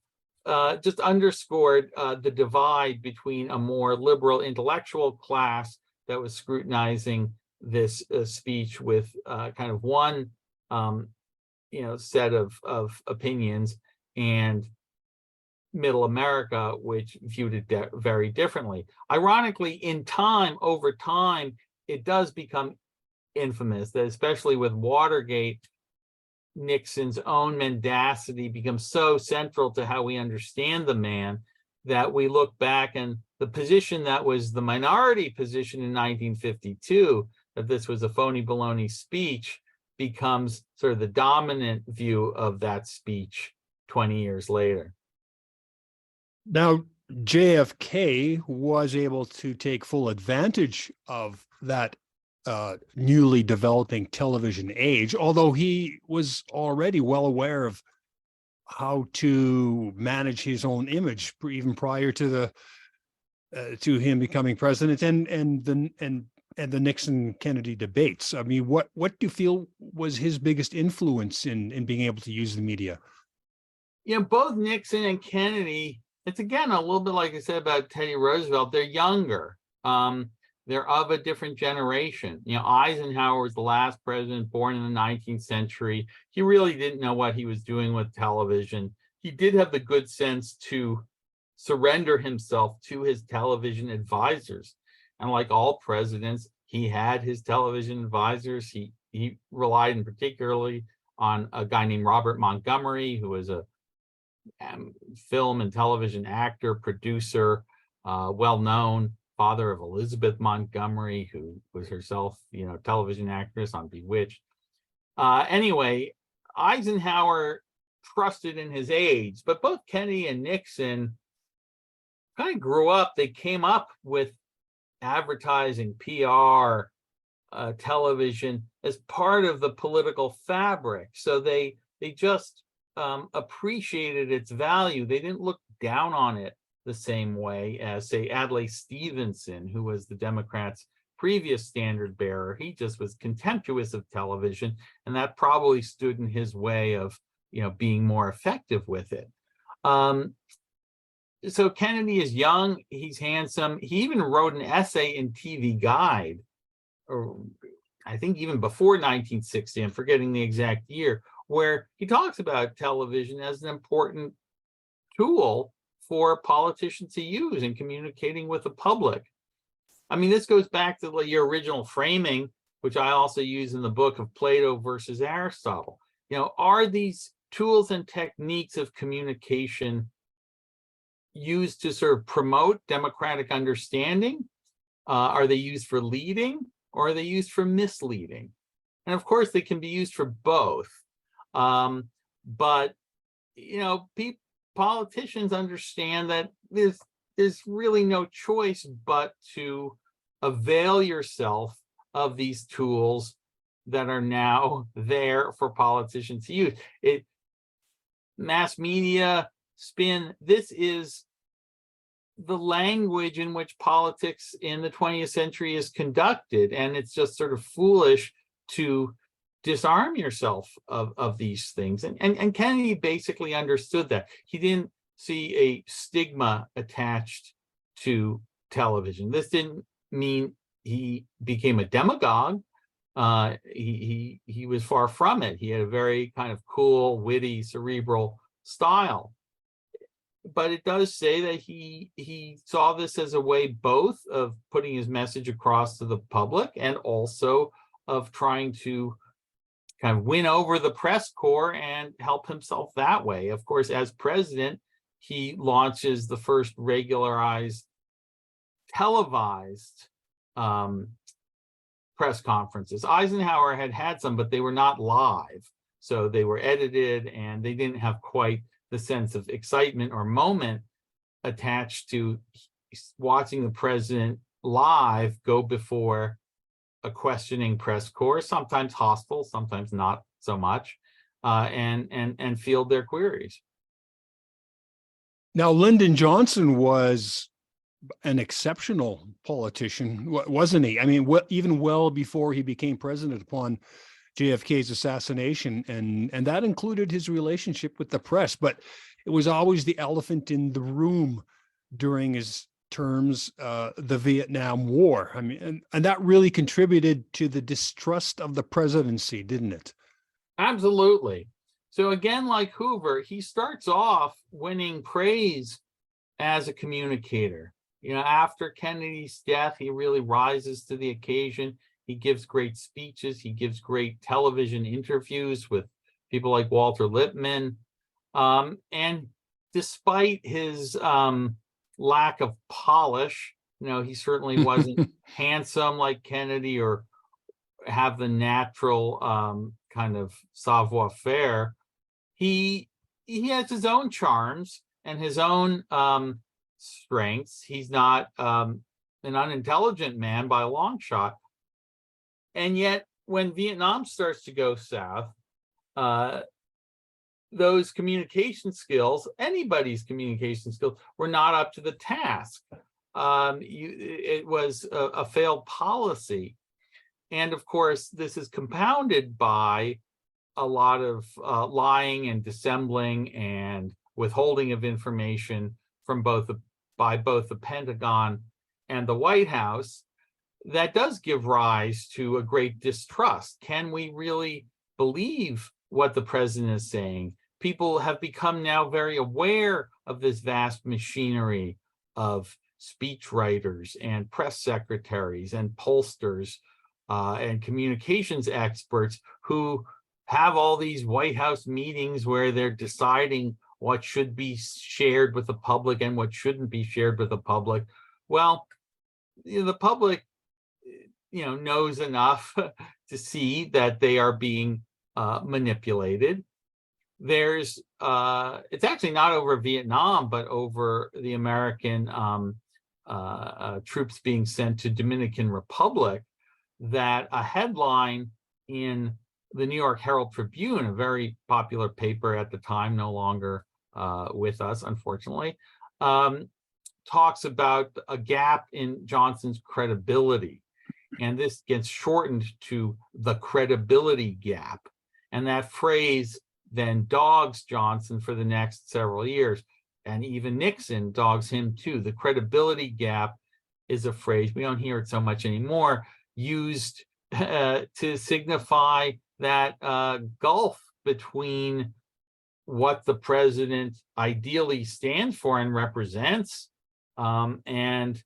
Speaker 2: just underscored the divide between a more liberal intellectual class that was scrutinizing this speech with kind of one set of opinions, and middle America, which viewed it very differently. Ironically, over time, it does become infamous that, especially with Watergate, Nixon's own mendacity becomes so central to how we understand the man that we look back, and the position that was the minority position in 1952, that this was a phony baloney speech, becomes sort of the dominant view of that speech 20 years later.
Speaker 1: Now, JFK was able to take full advantage of that newly developing television age, although he was already well aware of how to manage his own image even prior to to him becoming president and the Nixon-Kennedy debates. I mean, what do you feel was his biggest influence in being able to use the media?
Speaker 2: Both Nixon and Kennedy, it's again a little bit like I said about Teddy Roosevelt. They're younger. They're of a different generation. Eisenhower was the last president born in the 19th century. He really didn't know what he was doing with television. He did have the good sense to surrender himself to his television advisors. And like all presidents, he had his television advisors. He relied in particularly on a guy named Robert Montgomery, who was a film and television actor, producer, well-known, father of Elizabeth Montgomery, who was herself, television actress on Bewitched. Anyway, Eisenhower trusted in his aides, but both Kennedy and Nixon kind of grew up. They came up with advertising, PR, television as part of the political fabric. So they just appreciated its value. They didn't look down on it the same way as, say, Adlai Stevenson, who was the Democrats' previous standard bearer. He just was contemptuous of television, and that probably stood in his way of, being more effective with it. So Kennedy is young, he's handsome. He even wrote an essay in TV Guide, or I think even before 1960, I'm forgetting the exact year, where he talks about television as an important tool for politicians to use in communicating with the public. I mean, this goes back to your original framing, which I also use in the book of Plato versus Aristotle. Are these tools and techniques of communication used to sort of promote democratic understanding? Are they used for leading, or are they used for misleading? And of course, they can be used for both. But politicians understand that there's really no choice but to avail yourself of these tools that are now there for politicians to use. Mass media, spin, this is the language in which politics in the 20th century is conducted, and it's just sort of foolish to disarm yourself of these things. And Kennedy basically understood that. He didn't see a stigma attached to television. This didn't mean he became a demagogue. He was far from it. He had a very kind of cool, witty, cerebral style. but it does say that he saw this as a way both of putting his message across to the public and also of trying to kind of win over the press corps and help himself that way. Of course, as president, he launches the first regularized televised press conferences. Eisenhower had some, but they were not live. So they were edited and they didn't have quite the sense of excitement or moment attached to watching the president live go before a questioning press corps, sometimes hostile, sometimes not so much, and field their queries.
Speaker 1: Now, Lyndon Johnson was an exceptional politician, wasn't he? I mean, even well before he became president upon JFK's assassination, and that included his relationship with the press, but it was always the elephant in the room during his terms, the Vietnam War. I mean, and that really contributed to the distrust of the presidency, didn't it?
Speaker 2: Absolutely. So again, like Hoover, he starts off winning praise as a communicator. You know, after Kennedy's death, he really rises to the occasion. He gives great speeches. He gives great television interviews with people like Walter Lippmann. And despite his lack of polish, you know, he certainly wasn't handsome like Kennedy or have the natural kind of savoir-faire. He has his own charms and his own strengths. He's not an unintelligent man by a long shot. And yet, when Vietnam starts to go south, those communication skills, anybody's communication skills, were not up to the task. It was a failed policy. And of course, this is compounded by a lot of lying and dissembling and withholding of information from both the Pentagon and the White House. That does give rise to a great distrust. Can we really believe what the president is saying? People have become now very aware of this vast machinery of speechwriters and press secretaries and pollsters and communications experts who have all these White House meetings where they're deciding what should be shared with the public and what shouldn't be shared with the public. Well, the public, knows enough to see that they are being manipulated. There's, it's actually not over Vietnam, but over the American troops being sent to Dominican Republic, that a headline in the New York Herald Tribune, a very popular paper at the time, no longer with us, unfortunately, talks about a gap in Johnson's credibility. And this gets shortened to the credibility gap. And that phrase then dogs Johnson for the next several years. And even Nixon dogs him too. The credibility gap is a phrase, we don't hear it so much anymore, used to signify that gulf between what the president ideally stands for and represents and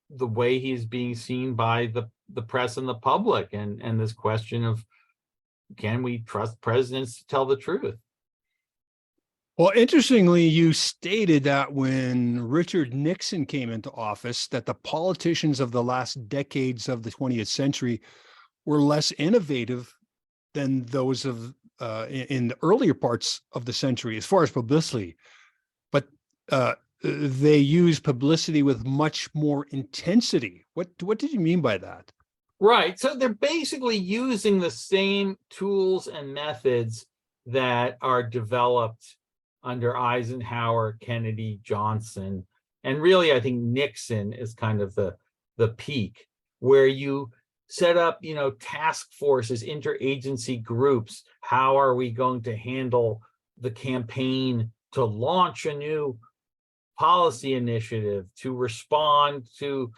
Speaker 2: the way he's being seen by the press and the public, and this question of, can we trust presidents to tell the truth?
Speaker 1: Well, interestingly, you stated that when Richard Nixon came into office, that the politicians of the last decades of the 20th century were less innovative than those of in the earlier parts of the century as far as publicity. But they use publicity with much more intensity. What did you mean by that?
Speaker 2: Right. So they're basically using the same tools and methods that are developed under Eisenhower, Kennedy, Johnson, and really, I think Nixon is kind of the peak, where you set up, task forces, interagency groups. How are we going to handle the campaign to launch a new policy initiative, to respond to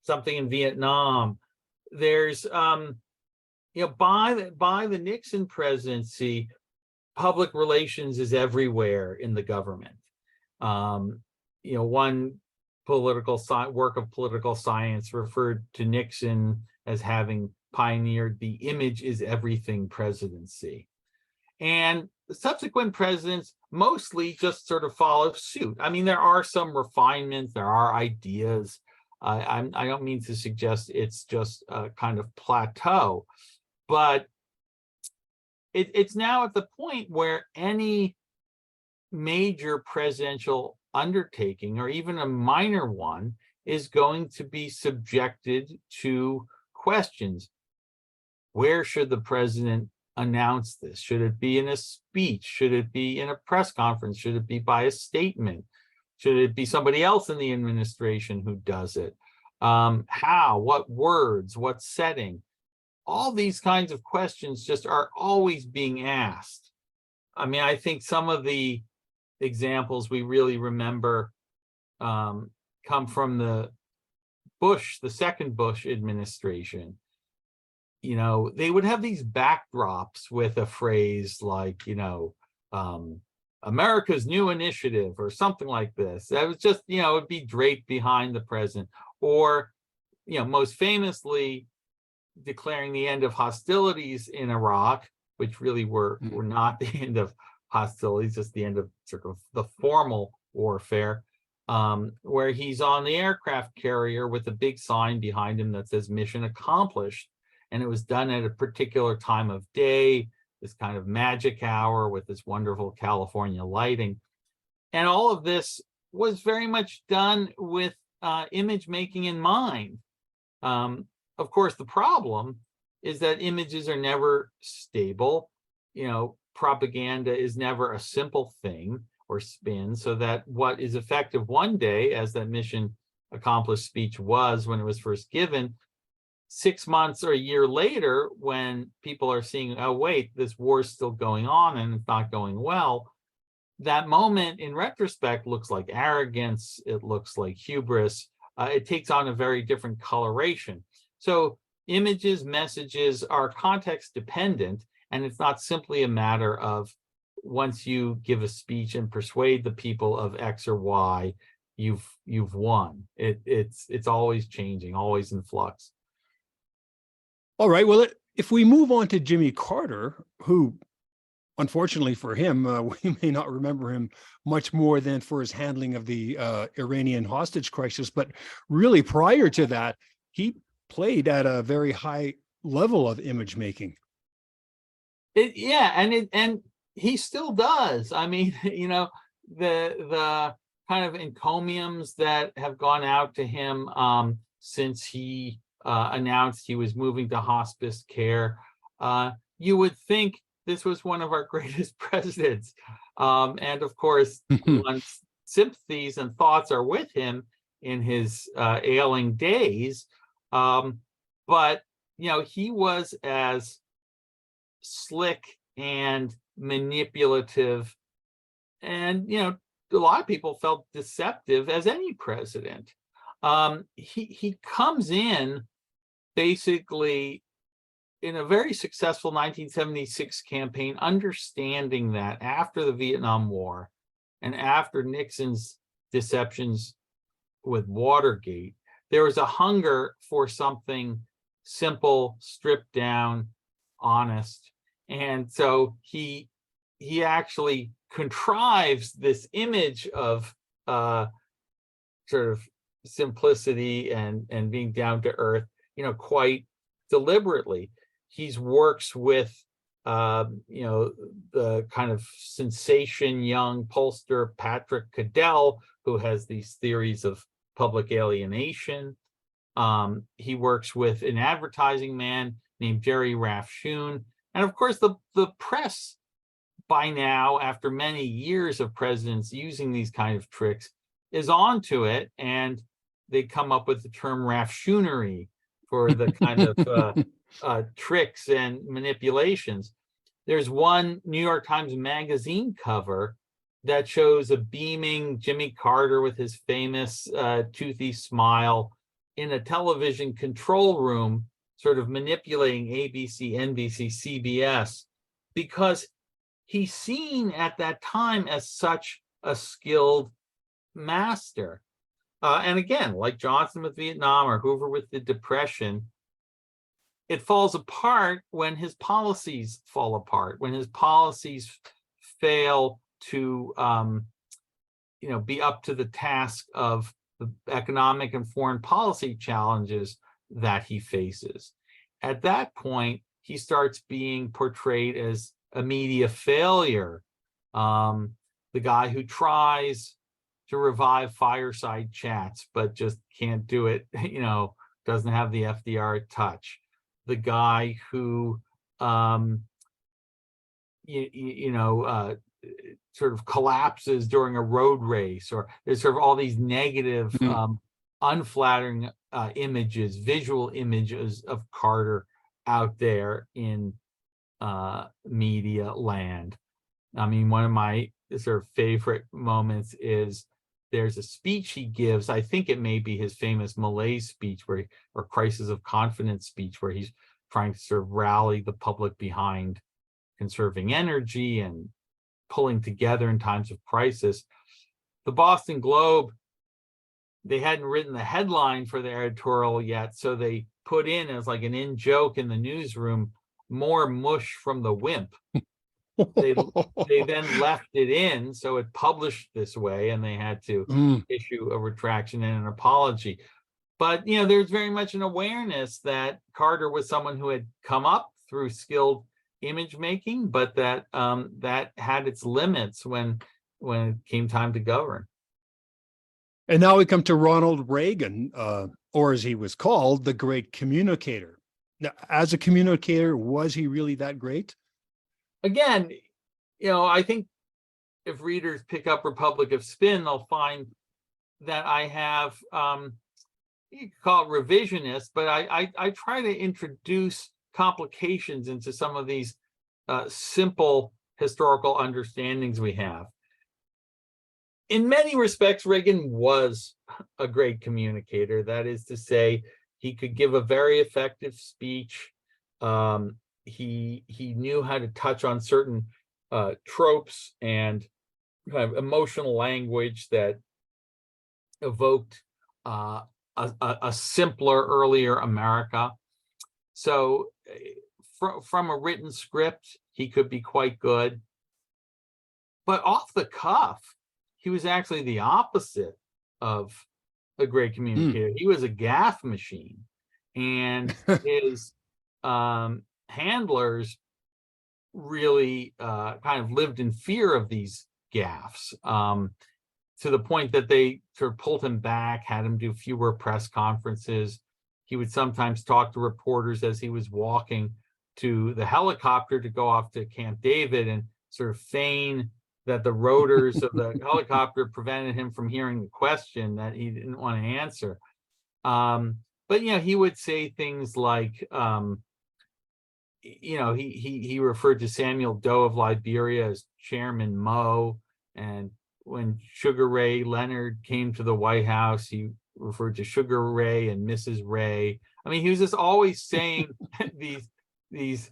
Speaker 2: something in Vietnam? There's, by the Nixon presidency, public relations is everywhere in the government. One work of political science referred to Nixon as having pioneered the image is everything presidency. And subsequent presidents mostly just sort of follow suit. I mean, there are some refinements, there are ideas. I don't mean to suggest it's just a kind of plateau, but it's now at the point where any major presidential undertaking, or even a minor one, is going to be subjected to questions. Where should the president announce this? Should it be in a speech? Should it be in a press conference? Should it be by a statement? Should it be somebody else in the administration who does it? How? What words? What setting? All these kinds of questions just are always being asked. I mean, I think some of the examples we really remember come from the second Bush administration. They would have these backdrops with a phrase like, America's new initiative or something like this. That was just, it would be draped behind the president. Or, most famously declaring the end of hostilities in Iraq, which really were not the end of hostilities, just the end of sort of the formal warfare, where he's on the aircraft carrier with a big sign behind him that says mission accomplished. And it was done at a particular time of day, this kind of magic hour with this wonderful California lighting. And all of this was very much done with image making in mind. Of course, the problem is that images are never stable. Propaganda is never a simple thing or spin, so that what is effective one day, as that mission accomplished speech was when it was first given, 6 months or a year later, when people are seeing, oh, wait, this war is still going on and it's not going well, that moment in retrospect looks like arrogance, it looks like hubris, it takes on a very different coloration. So images, messages are context dependent, and it's not simply a matter of once you give a speech and persuade the people of X or Y, you've won. It's always changing, always in flux.
Speaker 1: All right. Well, if we move on to Jimmy Carter, who, unfortunately for him, we may not remember him much more than for his handling of the Iranian hostage crisis, but really prior to that, he played at a very high level of image making.
Speaker 2: And he still does. I mean, the kind of encomiums that have gone out to him since he announced he was moving to hospice care, you would think this was one of our greatest presidents. And of course, one's sympathies and thoughts are with him in his ailing days. But, he was as slick and manipulative and, a lot of people felt deceptive as any president. He comes in basically in a very successful 1976 campaign, understanding that after the Vietnam War and after Nixon's deceptions with Watergate, there was a hunger for something simple, stripped down, honest. And so he actually contrives this image of sort of simplicity and being down to earth, quite deliberately. He works with the kind of sensation young pollster Patrick Cadell, who has these theories of public alienation. He works with an advertising man named Jerry Rafshoon. And of course, the press, by now, after many years of presidents using these kind of tricks, is onto it. And they come up with the term Rafshoonery for the kind of tricks and manipulations. There's one New York Times Magazine cover that shows a beaming Jimmy Carter with his famous toothy smile in a television control room, sort of manipulating ABC, NBC, CBS, because he's seen at that time as such a skilled master. And again, like Johnson with Vietnam or Hoover with the Depression, it falls apart when his policies fall apart, when his policies fail to be up to the task of the economic and foreign policy challenges that he faces. At that point, he starts being portrayed as a media failure, the guy who tries to revive fireside chats but just can't do it, doesn't have the FDR touch, the guy who sort of collapses during a road race, or there's sort of all these negative, unflattering images, visual images of Carter out there in media land. I mean, one of my sort of favorite moments is there's a speech he gives. I think it may be his famous malaise speech or crisis of confidence speech, where he's trying to sort of rally the public behind conserving energy and pulling together in times of crisis. The Boston Globe, they hadn't written the headline for their editorial yet, so they put in as like an in-joke in the newsroom, "More mush from the wimp." They then left it in, so it published this way, and they had to issue a retraction and an apology. But there's very much an awareness that Carter was someone who had come up through skilled image making, but that that had its limits when it came time to govern.
Speaker 1: And now we come to Ronald Reagan, or as he was called, the great communicator. Now, as a communicator, was he really that great?
Speaker 2: Again, I think if readers pick up Republic of Spin, they'll find that I have, you could call it revisionist, but I try to introduce complications into some of these simple historical understandings we have. In many respects, Reagan was a great communicator. That is to say, he could give a very effective speech. He knew how to touch on certain tropes and kind of emotional language that evoked a simpler, earlier America. So from a written script, he could be quite good. But off the cuff, he was actually the opposite of a great communicator. He was a gaffe machine. And his handlers really kind of lived in fear of these gaffes, to the point that they sort of pulled him back, had him do fewer press conferences. He would sometimes talk to reporters as he was walking to the helicopter to go off to Camp David and sort of feign that the rotors of the helicopter prevented him from hearing the question that he didn't want to answer. But he would say things like, he referred to Samuel Doe of Liberia as Chairman Mo, and when Sugar Ray Leonard came to the White House, he referred to Sugar Ray and Mrs. Ray. I mean, he was just always saying these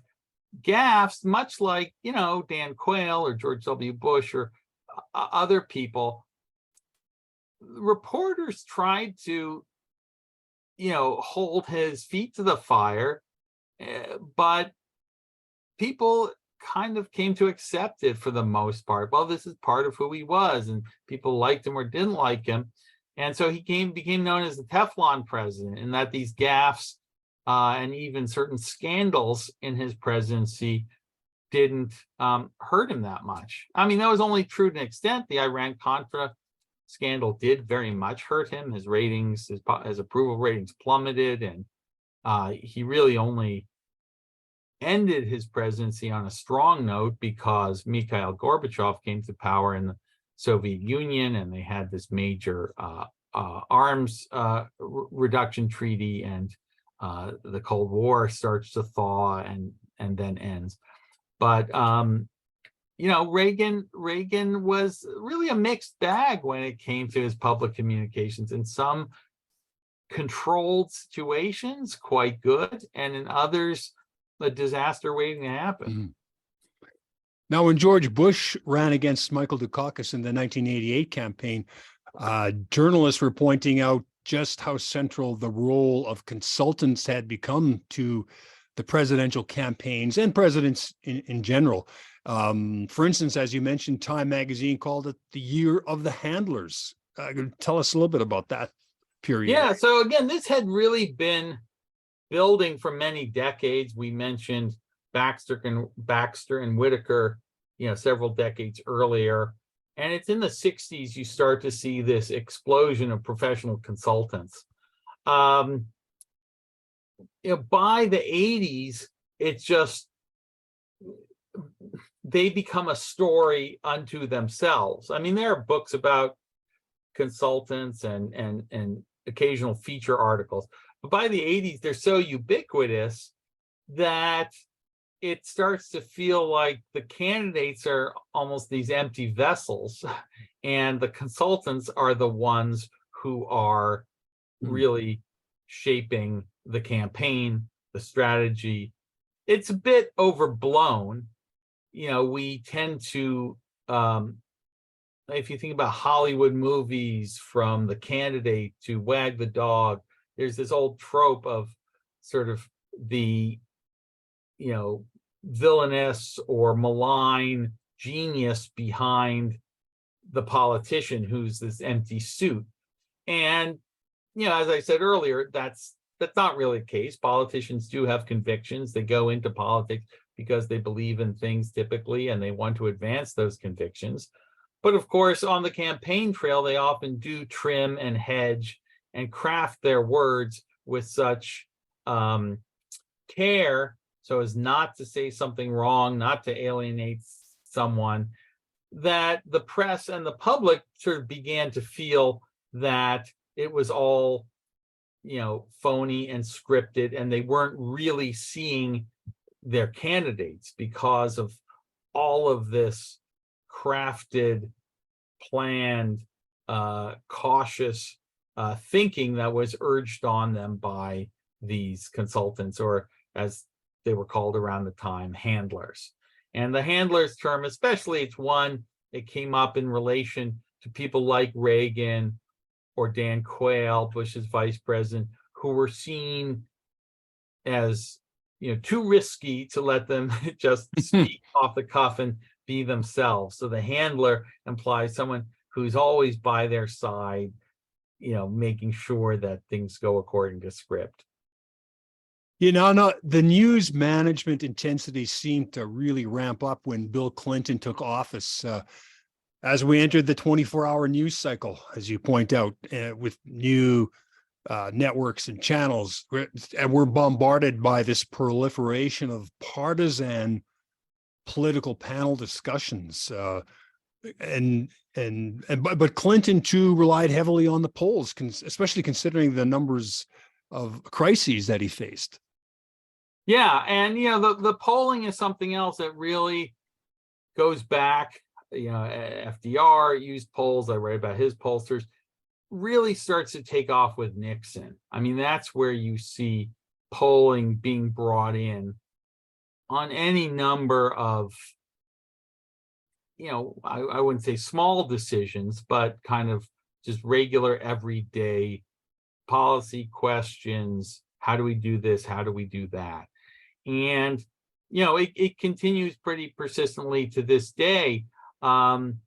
Speaker 2: gaffes, much like Dan Quayle or George W. Bush or other people. Reporters tried to hold his feet to the fire, but people kind of came to accept it for the most part. Well, this is part of who he was, and people liked him or didn't like him. And so he became known as the Teflon president, and that these gaffes and even certain scandals in his presidency didn't hurt him that much. I mean, that was only true to an extent. The Iran-Contra scandal did very much hurt him. His ratings, his approval ratings plummeted, and he really only ended his presidency on a strong note because Mikhail Gorbachev came to power in the Soviet Union, and they had this major arms reduction treaty, and the Cold War starts to thaw and then ends. But Reagan was really a mixed bag when it came to his public communications. In some controlled situations, quite good, and in others, a disaster waiting to happen.
Speaker 1: Now, when George Bush ran against Michael Dukakis in the 1988 campaign, Journalists were pointing out just how central the role of consultants had become to the presidential campaigns and presidents in general. For instance, as you mentioned, Time magazine called it the year of the handlers. Tell us a little bit about that period.
Speaker 2: Yeah, so again, this had really been building for many decades. We mentioned Baxter and Whitaker, several decades earlier. And it's in the 60s you start to see this explosion of professional consultants. By the 80s, it's just they become a story unto themselves. I mean, there are books about consultants and occasional feature articles, but by the 80s, they're so ubiquitous that it starts to feel like the candidates are almost these empty vessels, and the consultants are the ones who are really shaping the campaign, the strategy. It's a bit overblown. We tend to, if you think about Hollywood movies, from The Candidate to Wag the Dog, there's this old trope of sort of the, villainous or malign genius behind the politician who's this empty suit. And, as I said earlier, that's not really the case. Politicians do have convictions. They go into politics because they believe in things typically, and they want to advance those convictions. But of course, on the campaign trail, they often do trim and hedge and craft their words with such care so as not to say something wrong, not to alienate someone, that the press and the public sort of began to feel that it was all, phony and scripted, and they weren't really seeing their candidates because of all of this crafted, planned, cautious thinking that was urged on them by these consultants, or as they were called around the time, handlers. And the handlers term, especially, it's one that came up in relation to people like Reagan or Dan Quayle, Bush's vice president, who were seen as, too risky to let them just speak off the cuff and be themselves. So the handler implies someone who's always by their side, making sure that things go according to script.
Speaker 1: The news management intensity seemed to really ramp up when Bill Clinton took office. As we entered the 24-hour news cycle, as you point out, with new networks and channels, and we're bombarded by this proliferation of partisan political panel discussions. But Clinton too relied heavily on the polls, especially considering the numbers of crises that he faced.
Speaker 2: Yeah, and the polling is something else that really goes back. FDR used polls. I write about his pollsters. Really starts to take off with Nixon. I mean, that's where you see polling being brought in on any number of, I wouldn't say small decisions, but kind of just regular everyday policy questions. How do we do this? How do we do that? And, it continues pretty persistently to this day. Clinton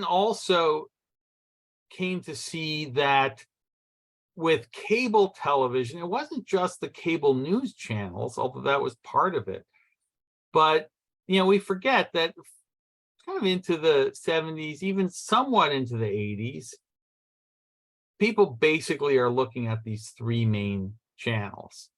Speaker 2: also came to see that with cable television, it wasn't just the cable news channels, although that was part of it. But, we forget that kind of into the 70s, even somewhat into the 80s, people basically are looking at these three main channels.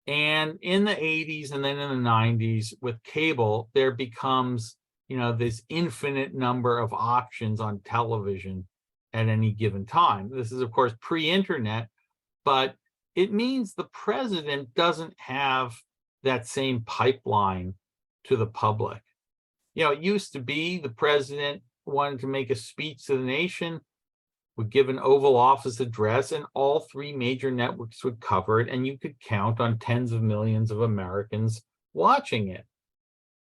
Speaker 2: And in the 80s and then in the 90s with cable, there becomes, this infinite number of options on television at any given time. This is, of course, pre-internet, but it means the president doesn't have that same pipeline to the public. It used to be the president wanted to make a speech to the nation, would give an Oval Office address, and all three major networks would cover it, and you could count on tens of millions of Americans watching it.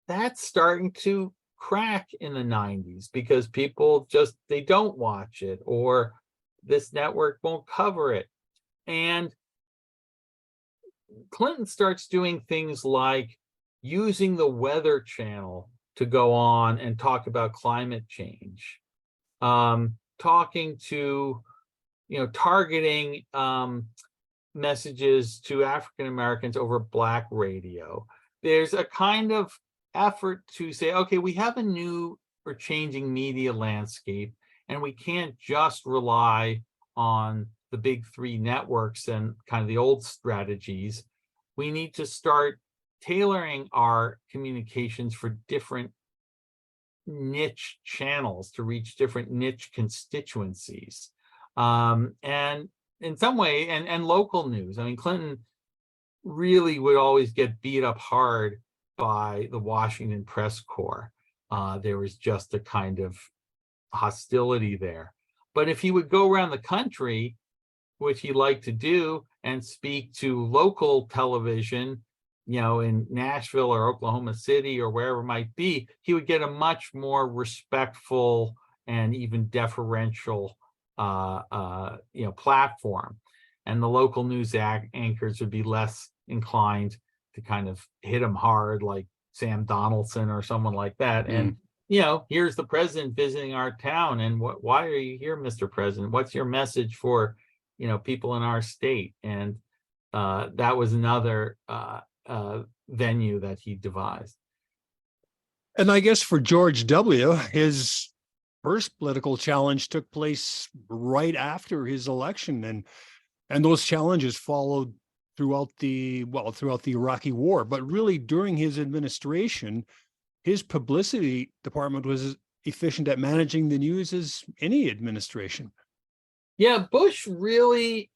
Speaker 2: That's starting to crack in the 90s because people they don't watch it, or this network won't cover it. And Clinton starts doing things like using the Weather Channel to go on and talk about climate change, talking to, targeting messages to African Americans over Black radio. There's a kind of effort to say, okay, we have a new or changing media landscape, and we can't just rely on the big three networks and kind of the old strategies. We need to start tailoring our communications for different niche channels to reach different niche constituencies. And in some way, and local news. I mean, Clinton really would always get beat up hard by the Washington press corps. There was just a kind of hostility there. But if he would go around the country, which he liked to do, and speak to local television, in Nashville or Oklahoma City or wherever it might be, he would get a much more respectful and even deferential platform. And the local news anchors would be less inclined to kind of hit him hard, like Sam Donaldson or someone like that. And here's the president visiting our town, and why are you here, Mr. President? What's your message for people in our state? And that was another venue that he devised.
Speaker 1: And I guess for George W., his first political challenge took place right after his election, and those challenges followed throughout the Iraqi war. But really, during his administration, his publicity department was as efficient at managing the news as any administration.
Speaker 2: Yeah, Bush really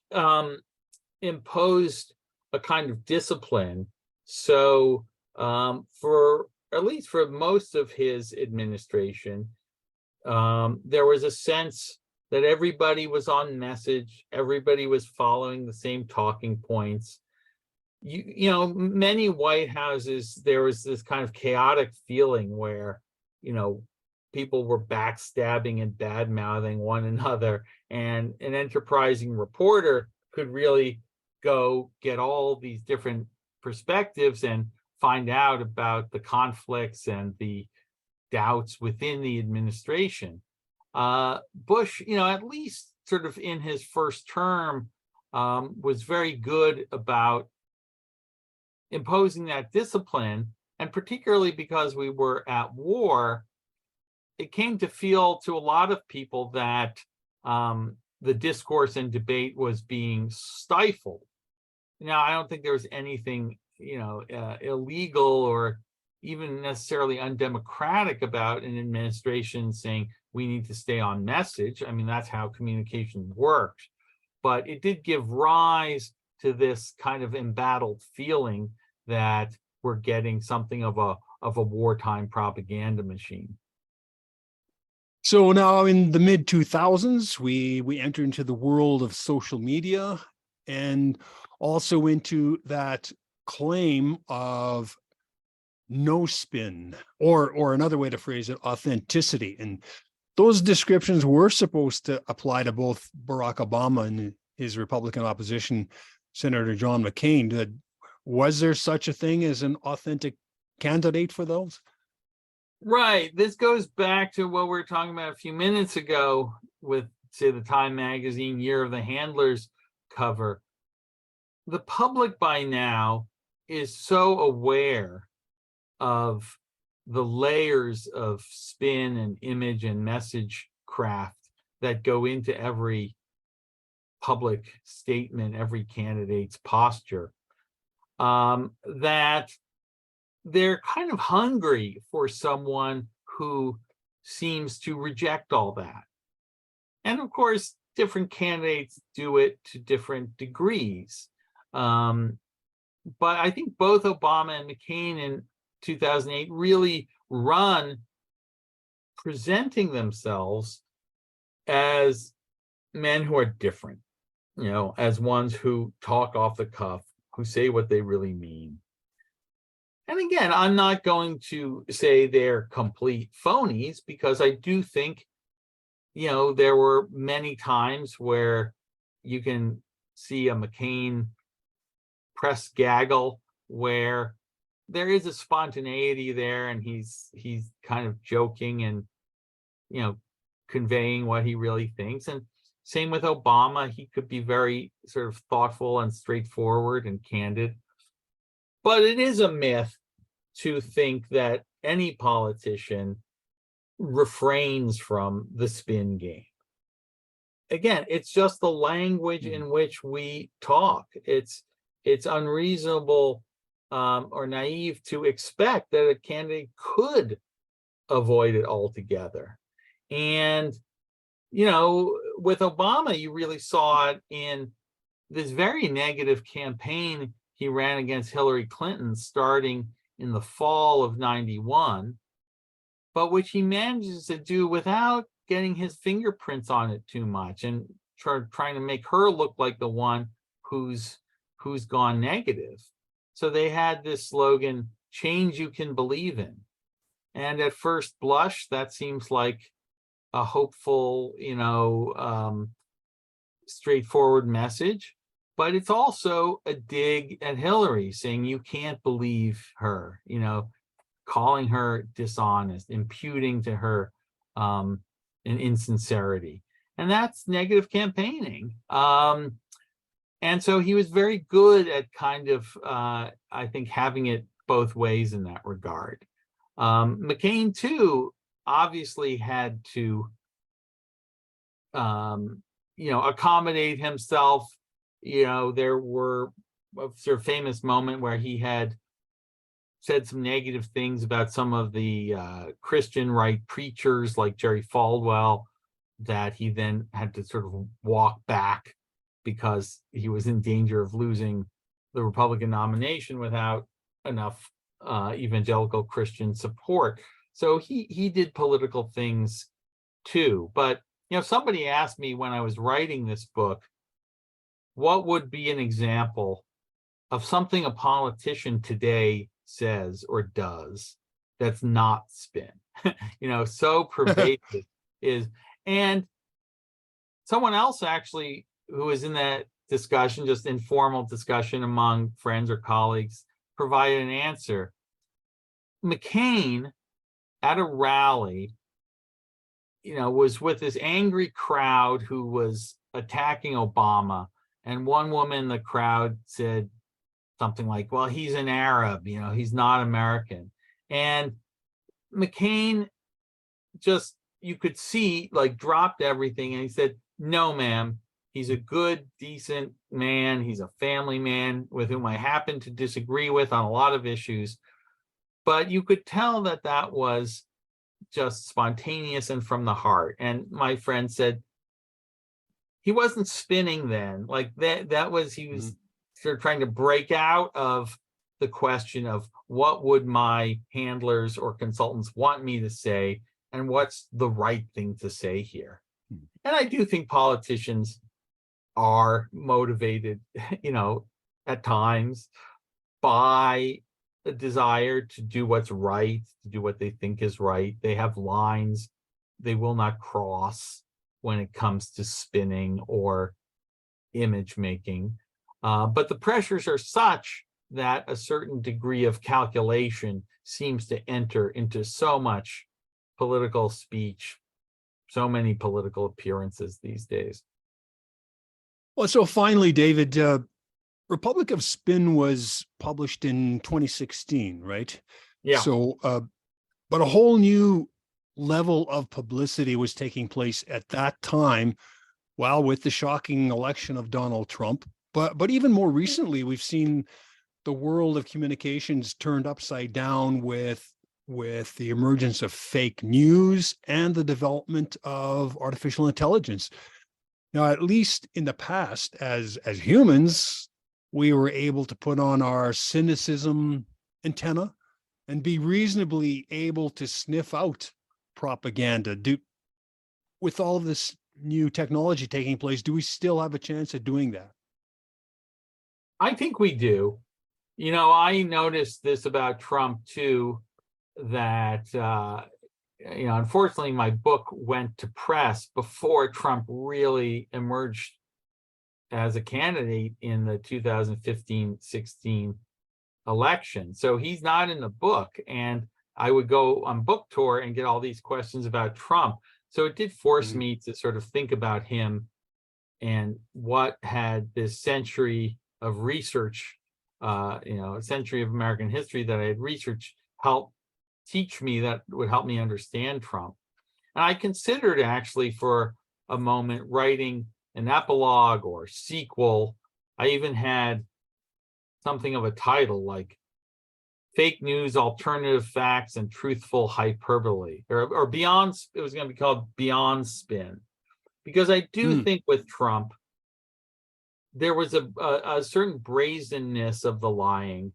Speaker 2: imposed a kind of discipline. So for at least for most of his administration, there was a sense that everybody was on message, everybody was following the same talking points. Many White Houses, there was this kind of chaotic feeling where, people were backstabbing and bad-mouthing one another, and an enterprising reporter could really go get all these different perspectives and find out about the conflicts and the doubts within the administration. Bush, at least sort of in his first term, was very good about imposing that discipline. And particularly because we were at war, it came to feel to a lot of people that the discourse and debate was being stifled. Now, I don't think there was anything, illegal or even necessarily undemocratic about an administration saying we need to stay on message. I mean, that's how communication works. But it did give rise to this kind of embattled feeling that we're getting something of a wartime propaganda machine.
Speaker 1: So now in the mid 2000s, we enter into the world of social media, and also into that claim of no spin, or another way to phrase it, authenticity. And those descriptions were supposed to apply to both Barack Obama and his Republican opposition, Senator John McCain. Was there such a thing as an authentic candidate for those?
Speaker 2: Right. This goes back to what we were talking about a few minutes ago with, say, the Time Magazine Year of the Handlers cover. The public by now is so aware of the layers of spin and image and message craft that go into every public statement, every candidate's posture, that they're kind of hungry for someone who seems to reject all that. And of course, different candidates do it to different degrees. But I think both Obama and McCain in 2008 really run presenting themselves as men who are different, as ones who talk off the cuff, who say what they really mean. And again, I'm not going to say they're complete phonies, because I do think, there were many times where you can see a McCain press gaggle where there is a spontaneity there, and he's kind of joking and conveying what he really thinks. And same with Obama, he could be very sort of thoughtful and straightforward and candid. But it is a myth to think that any politician refrains from the spin game. Again, it's just the language in which we talk. It's unreasonable or naive to expect that a candidate could avoid it altogether. And, with Obama, you really saw it in this very negative campaign he ran against Hillary Clinton starting in the fall of '91, but which he manages to do without getting his fingerprints on it too much, and trying to make her look like the one who's gone negative. So they had this slogan, "Change you can believe in." And at first blush, that seems like a hopeful, straightforward message. But it's also a dig at Hillary, saying you can't believe her, calling her dishonest, imputing to her an insincerity. And that's negative campaigning. And so he was very good at kind of, I think, having it both ways in that regard. McCain, too, obviously had to, accommodate himself. There were a sort of famous moment where he had said some negative things about some of the Christian right preachers like Jerry Falwell, that he then had to sort of walk back because he was in danger of losing the Republican nomination without enough evangelical Christian support. So he did political things too. But somebody asked me when I was writing this book, what would be an example of something a politician today says or does that's not spin? So pervasive is. And someone else actually who was in that discussion, just informal discussion among friends or colleagues, provided an answer. McCain at a rally, was with this angry crowd who was attacking Obama. And one woman in the crowd said something like, well, he's an Arab, he's not American. And McCain just, you could see, like, dropped everything. And he said, no, ma'am, he's a good, decent man. He's a family man with whom I happen to disagree with on a lot of issues. But you could tell that that was just spontaneous and from the heart. And my friend said, he wasn't spinning then. Like that was, he was sort of trying to break out of the question of what would my handlers or consultants want me to say, and what's the right thing to say here. And I do think politicians are motivated, at times by a desire to do what's right, to do what they think is right. They have lines they will not cross when it comes to spinning or image making. But the pressures are such that a certain degree of calculation seems to enter into so much political speech, so many political appearances these days.
Speaker 1: Well, so finally, David, Republic of Spin was published in 2016, right?
Speaker 2: Yeah.
Speaker 1: So, but a whole new level of publicity was taking place at that time, well, with the shocking election of Donald Trump. But even more recently, we've seen the world of communications turned upside down with the emergence of fake news and the development of artificial intelligence. Now, at least in the past, as humans, we were able to put on our cynicism antenna and be reasonably able to sniff out propaganda. With all of this new technology taking place, do we still have a chance at doing that?
Speaker 2: I think we do. I noticed this about Trump too, that, unfortunately, my book went to press before Trump really emerged as a candidate in the 2015-16 election. So he's not in the book. And I would go on book tour and get all these questions about Trump. So it did force me to sort of think about him and what had this century of research, a century of American history that I had researched help teach me, that would help me understand Trump. And I considered actually for a moment writing an epilogue or sequel. I even had something of a title like Fake News, Alternative Facts, and Truthful Hyperbole, or Beyond. It was going to be called Beyond Spin, because I do think with Trump, there was a certain brazenness of the lying.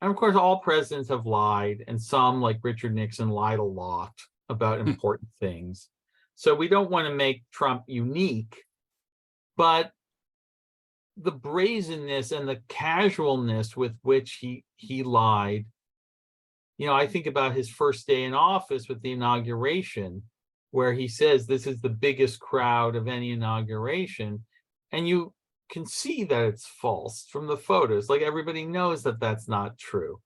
Speaker 2: And of course, all presidents have lied, and some, like Richard Nixon, lied a lot about important things. So we don't want to make Trump unique, but the brazenness and the casualness with which he lied. I think about his first day in office with the inauguration, where he says this is the biggest crowd of any inauguration, and you can see that it's false from the photos. Like, everybody knows that that's not true.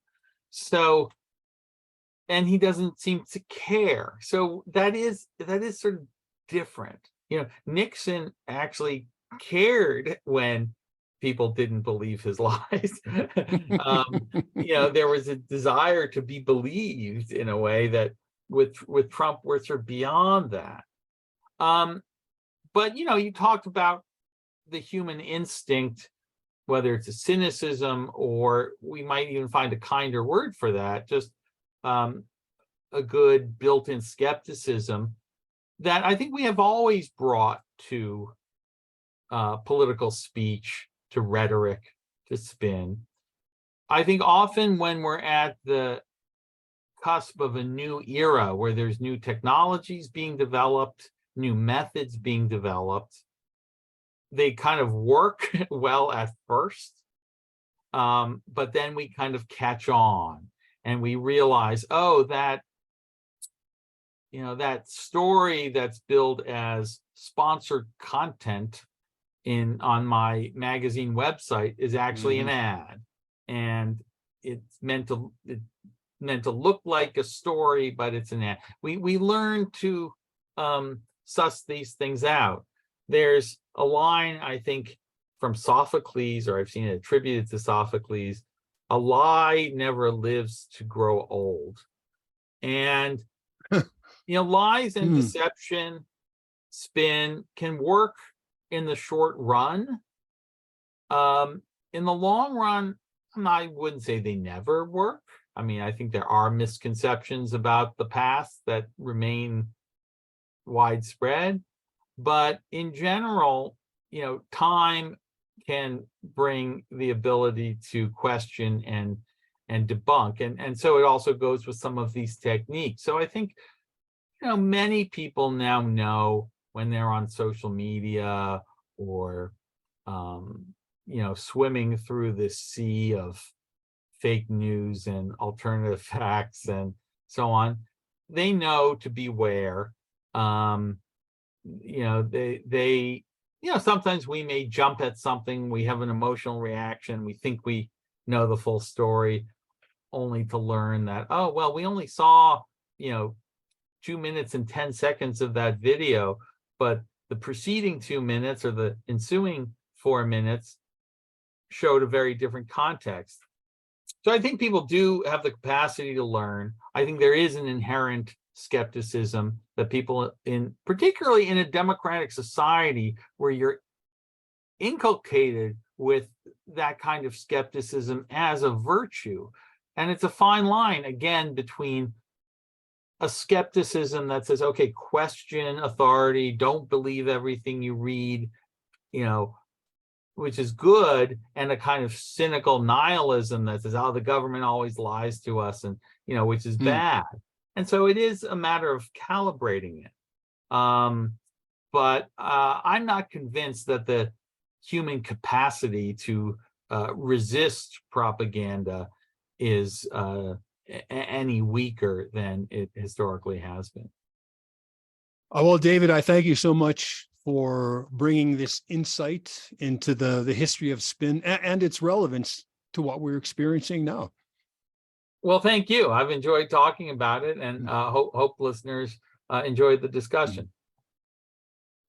Speaker 2: So, and he doesn't seem to care. So that is sort of different. Nixon actually cared when people didn't believe his lies. There was a desire to be believed in a way that with Trump, we're sort of beyond that. But you talked about the human instinct, whether it's a cynicism, or we might even find a kinder word for that, just a good built-in skepticism that I think we have always brought to political speech, to rhetoric, to spin. I think often when we're at the cusp of a new era where there's new technologies being developed, new methods being developed, they kind of work well at first, but then we kind of catch on and we realize, that story that's billed as sponsored content on my magazine website is actually an ad, and it's meant to look like a story, but it's an ad. We learn to suss these things out. There's a line, I think, from Sophocles, or I've seen it attributed to Sophocles: a lie never lives to grow old. And lies and deception, spin, can work in the short run. In the long run, I wouldn't say they never work. I mean, I think there are misconceptions about the past that remain widespread. But in general, time can bring the ability to question and debunk. And so it also goes with some of these techniques. So I think, many people now know when they're on social media or, swimming through this sea of fake news and alternative facts and so on, they know to beware. Sometimes we may jump at something, we have an emotional reaction, we think we know the full story, only to learn that, we only saw, 2 minutes and 10 seconds of that video, but the preceding 2 minutes or the ensuing 4 minutes showed a very different context. So I think people do have the capacity to learn. I think there is an inherent skepticism that people, particularly in a democratic society where you're inculcated with that kind of skepticism as a virtue. And it's a fine line, again, between a skepticism that says, okay, question authority, don't believe everything you read, which is good, and a kind of cynical nihilism that says, the government always lies to us, and, which is bad. And so it is a matter of calibrating it. But I'm not convinced that the human capacity to resist propaganda is any weaker than it historically has been.
Speaker 1: Well, David, I thank you so much for bringing this insight into the history of spin and its relevance to what we're experiencing now.
Speaker 2: Well, thank you. I've enjoyed talking about it, and hope listeners enjoyed the discussion.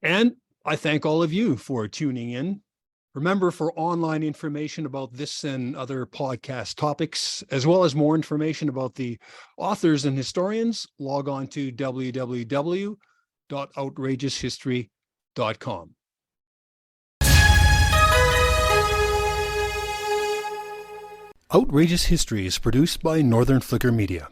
Speaker 1: And I thank all of you for tuning in. Remember, for online information about this and other podcast topics, as well as more information about the authors and historians, log on to www.outrageoushistory.com. Outrageous History is produced by Northern Flicker Media.